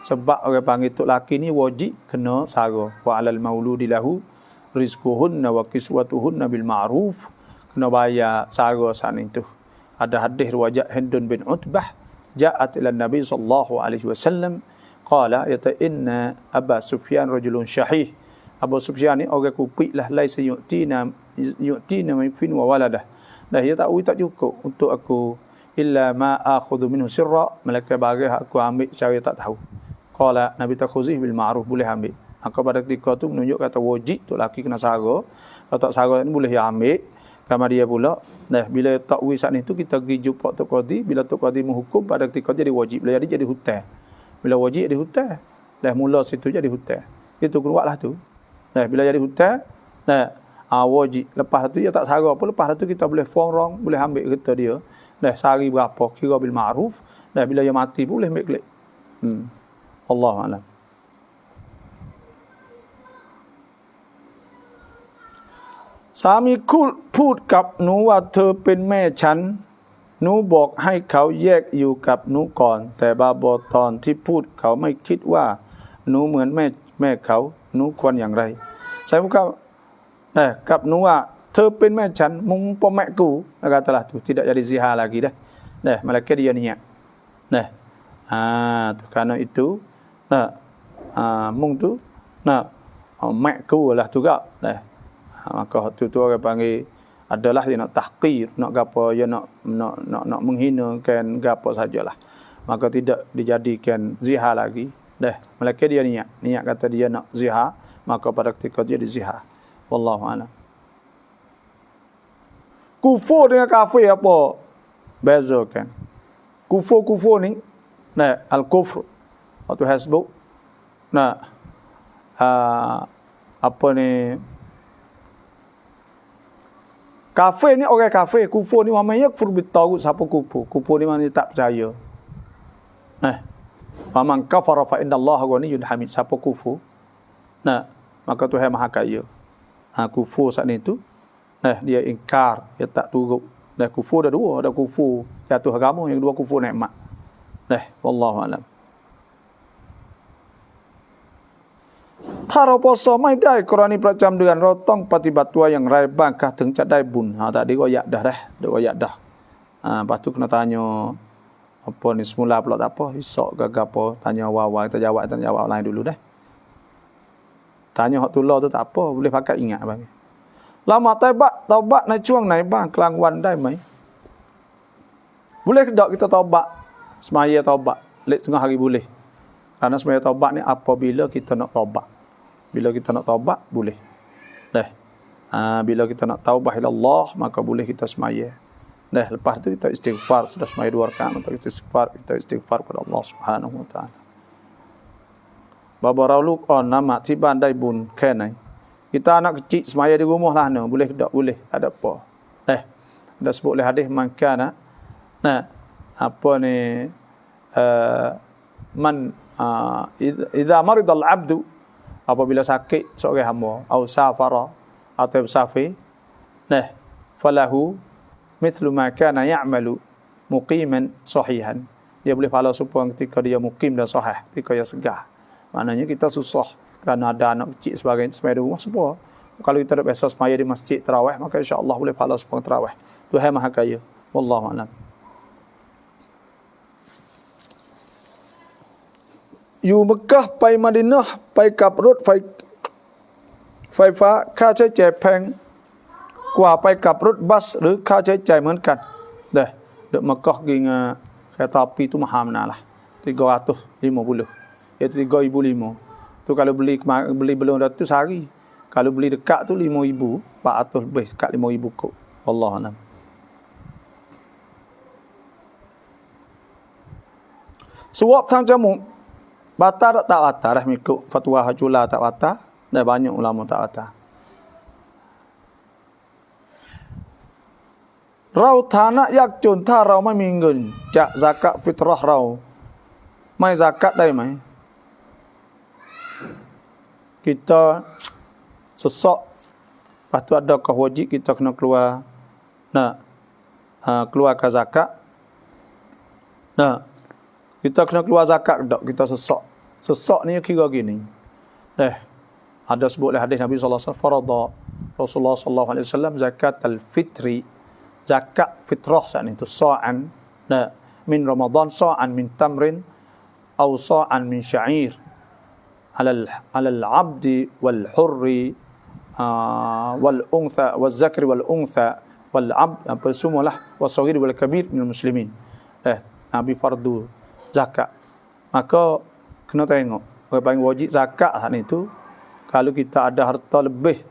Sebab orang panggil tok laki ni wajib kena sara. Wa alal mauludi lahu rizquhunna wa kiswatuhunna bil ma'ruf. Kena bayar sara saat itu. Ada hadis riwayat Hindun bin Utbah, ja'at ila Nabi sallallahu alaihi wasallam qala yata inna Aba Sufyan rajulun syahih. Abu Sufyan ni orang kupik lah, laisa yu'tina min wa waladah. Dia tak cukup untuk aku illa ma akhudhu minhu sirra, malaikat bagi aku ambil secara tak tahu. Qala Nabi takhuzih bil ma'ruf, boleh ambil. Maka pada ketika tu menunjuk kata wajib tu laki kena sara. Kalau tak sara ni boleh dia ambil. Kamar dia pula. Nah, bila takwil saat ni tu kita pergi jumpa Tok Qadi, bila Tok Qadi menghukum pada ketika jadi wajib, bila jadi hutang. Bila wajib jadi hutang. Dah mula situ jadi hutang. Itu keluarlah tu. Nah, bila jadi hutang, nah, wajib. Lepas tu dia tak sara apa, lepas tu kita boleh forong, boleh ambil kereta dia. Dah sehari berapa kira bil ma'ruf. Dah bila dia mati pun boleh ambil klik. Allahu a'lam. Sami พูดกับหนูว่าเธอเป็นแม่ฉันหนูบอกให้เขาแยกอยู่กับหนูก่อนแต่บาบอตอนที่พูดเขาไม่คิดว่าหนูเหมือนแม่เขาหนูควรอย่างไร Saya bukaกับหนูว่าเธอเป็นแม่ฉันมึงพ่อแม่กู katalah tu tidak jadi zihar lagi dah. Malaikat dia niat. Tu kerana itu mung tu mak ku lah juga. Maka tu orang panggil adalah dia nak tahqir, nak gapo, dia nak menghinakan gapo sajalah. Maka tidak dijadikan zihar lagi. Malaikat dia niat kata dia nak zihar, maka pada ketika dia dizihar. Wallahu a'lam. Kufur dengan kafir apa bezakan? Kufur ni al-kufr atau hasbuk apa ni kafir ni orang kafir, kufur ni wa may yakfur bit taghut, siapa kufur ni maknanya tak percaya. Wa man kafara fa innallaha ghaniyyun hamid, siapa kufur maka Tuhan Maha Kaya. Kufur saat ni tu dia ingkar, dia tak turut. Kufur ada dua, ada kufur jatuh agama, yang kedua kufur nikmat. Wallahu a'lam. ถ้าเราพอสอไม่ได้กรณีประจำเดือนเราต้องปฏิบัติตัวอย่างไรบ้างคะถึงจะได้บุญtadi kau ya dah lepas tu kena tanya apa ni semula pula tak apa esok ke apa tanya awal kita jawab lain dulu dah. Tanya hak tular tu tak apa, boleh pakai ingat bang. Lama taubatในช่วงไหนบ้างกลางวันได้ไหม Boleh ke tak kita taubat semaya taubat lek tengah hari boleh. Karena semaya taubat ni apabila kita nak taubat. Bila kita nak taubat boleh. Bila kita nak taubah ila Allah maka boleh kita semaya. Lepas tu kita istighfar, sudah semaya 2 rakaat untuk kita istighfar kepada Allah Subhanahu wa taala. บาบาเราลูกอ่อนน้ำมาที่บ้านได้บุญแค่ไหน Kita anak kecil semaya di rumah lah boleh tak boleh ada apa. Ada sebut oleh hadis makana apa ni man idza marida al-'abdu apabila sakit seorang hamba atau safara atau musafir falahu mithlu ma kana ya'malu muqiman sahihan, dia boleh pahala serupa ketika dia mukim dan sahih, ketika dia segar. Maknanya kita susah kerana ada anak kecil sebagai semaya di rumah semua. Kalau kita biasa semaya di masjid tarawih maka insya-Allah boleh pahala serupa tarawih. Tuhan Maha Kaya. Wallahu a'lam. อยู่มักกะห์ไปมะดีนะห์ไปกับรถไฟฟ้าค่าใช้จ่ายแพงกว่าไปกับรถบัสหรือค่าใช้จ่ายเหมือนกันDek Mekah pergi dengan kereta api tu mahal mana lah 350 iaitu 3,500 tu kalau beli belum 100 hari, kalau beli dekat tu 5,000 400 lebih dekat 5,000 kok. Wallahualam. Suap tang jamu batal tak batal dah mengikut fatwa Hajula tak batal, dah banyak ulama tak batal. เราฐานะยากจนถ้าเราไม่มีเงินจะซะกะฟิตเราะห์เราไม่ซะกะได้ไหม Kita sesak lepas tu adakah wajib kita kena keluar keluarkan zakat. Kita kena keluar zakat tak kita sesak ni kira gini. Ada sebut oleh hadis Nabi sallallahu alaihi wasallam farada Rasulullah sallallahu alaihi wasallam zakat al-fitri, zakat fitrah saat itu sa'an min Ramadan, sa'an min tamrin atau sa'an min sya'ir على العبد والحر والأنثى والذكر والأنثى والعبد apa semualah والصغير والكبير من المسلمين. Nabi fardu zakat. Maka kena tengok orang panggil wajib zakat saat itu kalau kita ada harta lebih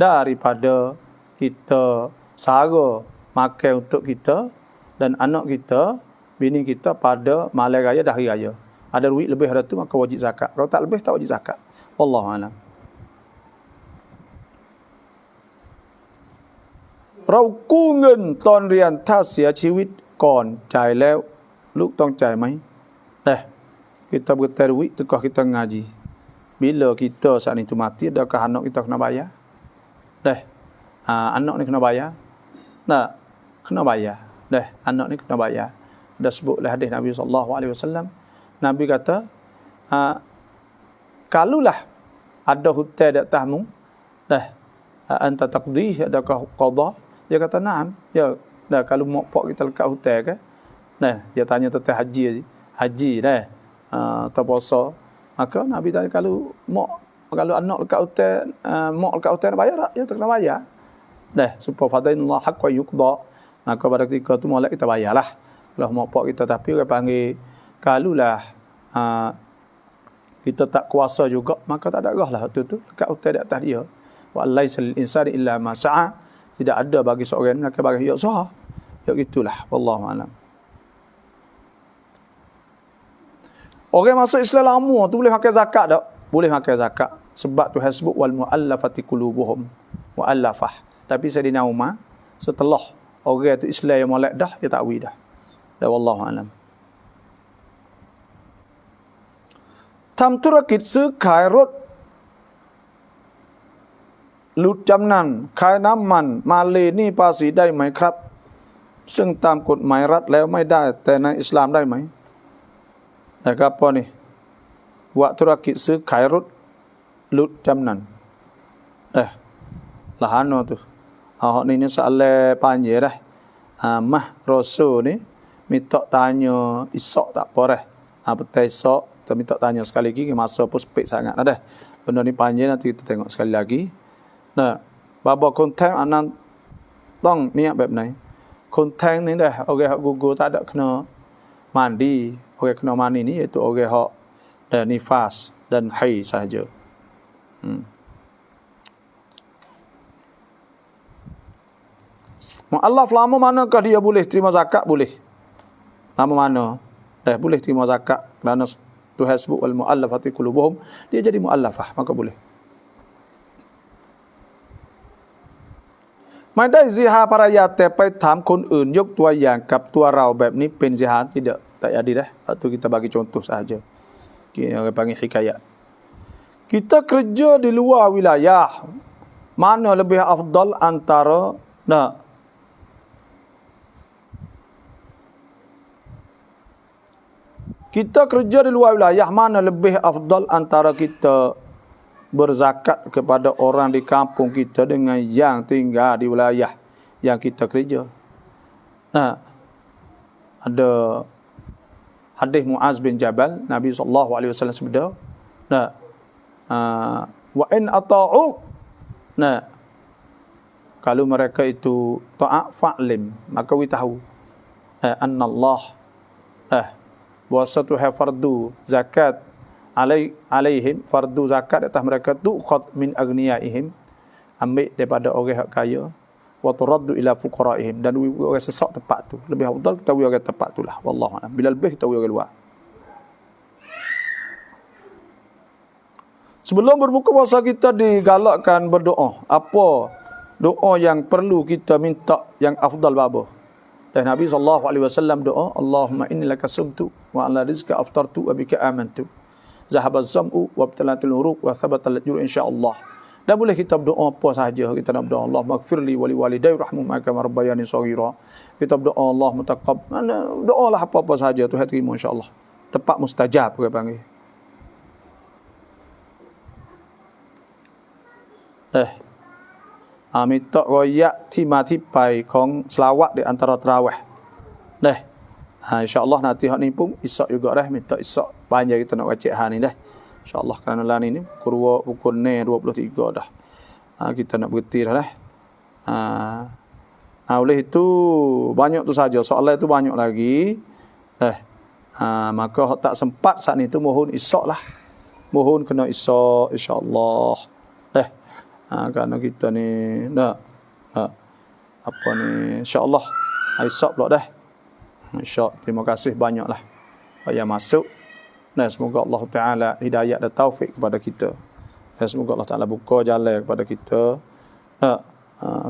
daripada kita sara makan untuk kita dan anak kita, bini kita pada malam raya dan hari raya. Ada duit lebih dari tu maka wajib zakat. Kalau tak lebih tak wajib zakat. Wallahu a'lam. เรากู้เงินตอนเรียนถ้าเสียชีวิตก่อนจ่ายแล้วลูกต้องจ่ายไหม kita berhutang duit tekah kita ngaji. Bila kita saat itu mati, adakah anak kita kena bayar? Anak ni kena bayar? Tak, kena bayar. Anak ni kena bayar. Dah sebutlah hadis Nabi SAW. Nabi kata, kalulah ada hutang di atasmu, anta taqdih, adakah qadha? Dia kata, na'am. Ya, kalau mak pak kita lekat hutang ke? Dia tanya tentang haji atau puasa. Maka Nabi tanya, kalau anak lekat hutang, mak lekat hutang nak bayar tak? Ya, tak kena bayar. Supaya fadainullah haqq wa yuqda. Maka pada ketika tu molek kita bayarlah. Kalau mak pak kita, tapi orang panggil kalulah kita tak kuasa juga, maka tak ada lah tu lekat hutang di atas dia. Wa laisa lil insani illa ma sa'a. Tidak ada bagi seorang melainkan bagi yang usaha. Ya gitulah, wallahu a'lam. Orang masuk Islam lama tu boleh makan zakat tak? Boleh makan zakat. Sebab tu hasbuk wal muallafati qulubuhum muallafah. Tapi Sayyidina Umar setelah orang tu Islam yang molek dah, dia takwil dah. Dan wallahu a'lam. ทำธุรกิจซื้อขายรถหลุดจำนำขายน้ำมันมาเลนี่ภาษีได้ไหมครับซึ่งตามกฎหมายรัฐแล้วไม่ได้แต่ในอิสลามได้ไหมนะครับพอนี่ว่าธุรกิจซื้อขายรถหลุดจำนำlahan tu ni soal panjang dah mah rasul ni minta tanya isok tak apa dah betul isok kita minta tanya sekali lagi masa prospek sangat dah benda ni panjang nanti kita tengok sekali lagi. Baba konten anak tong niat แบบไหน konten ni dah orang hak gugur tak ada kena mandi, orang kena mandi ni iaitu orang hak nifas dan haid sahaja. Mu'allaf lama manakah dia boleh terima zakat? Boleh. Lama mana? Boleh terima zakat kerana tu hasbuk wal mu'allafati qulubuhum, dia jadi mu'allafah, maka boleh. ไม่ได้ซิฮาภรรยาแต่ไปถามคนอื่นยกตัวอย่างกับตัวเราแบบนี้เป็นซิฮา tidak tak jadi dah. Atau kita bagi contoh saja. Kita panggil hikayat. Kita kerja di luar wilayah, mana lebih afdal antara kita kerja di luar wilayah, mana lebih afdal antara kita berzakat kepada orang di kampung kita dengan yang tinggal di wilayah yang kita kerja. Ada hadis Muaz bin Jabal, Nabi SAW sabda, wa in ata'uk, kalau mereka itu taat fa'lim, maka we tahu annallah bahawa satu fardu zakat alaihim, fardu zakat atas mereka tu khad min agniyaihim, ambil daripada orang hak kaya, wa turaddu ila fuqaraihim, dan orang sesak tempat tu lebih afdal kita orang tempat tu lah, wallahu a'lam. Bila lebih kita orang luar. Sebelum berbuka puasa kita digalakkan berdoa. Apa doa yang perlu kita minta yang afdal babah? Dan Nabi SAW doa, Allahumma inni laka sumtu wa ala rizqa aftartu wa bika amantu. Zahabaz zam'u wa abtalatil uruq wa thabatal ajru insyaallah. Dan boleh kita berdoa apa sahaja. Kita nak berdoa Allah maghfirli wa liwalidayya warhamhuma kama rabbayani shaghira. Kita berdoa Allah mutaqabbal. Doalah apa-apa sahaja Tuhan terima insya-Allah. Tepat mustajab orang panggil. Minta royak timati pai kong selawat di antara tarawih. InsyaAllah nanti hak ni pun isak juga dah. Minta isak panjang kita nak wajib hari ni dah. InsyaAllah kerana lah ni pukul 23 dah. Kita nak berhenti dah dah. Oleh itu banyak tu saja. Soalan itu banyak lagi. Maka tak sempat saat ni tu mohon isak lah. mohon kena isak insya-Allah. Kerana kita ni apa ni insya-Allah isak pula dah. Insya, terima kasih banyaklah yang masuk. Dan semoga Allah Taala hidayah dan taufik kepada kita. Dan semoga Allah Taala buka jalan kepada kita.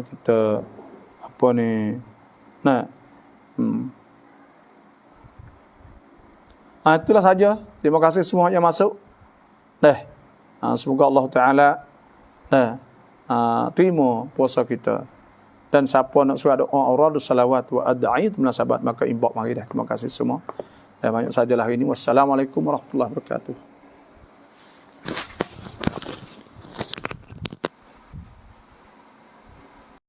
Kita apa ni itulah saja. Terima kasih semua yang masuk. Semoga Allah Taala terima puasa kita. Dan siapa nak surat doa auradus salawat wa ad'ait munasabat maka inbox mari dah. Terima kasih semua. Dan banyak sajalah hari ini. Wassalamualaikum warahmatullahi wabarakatuh.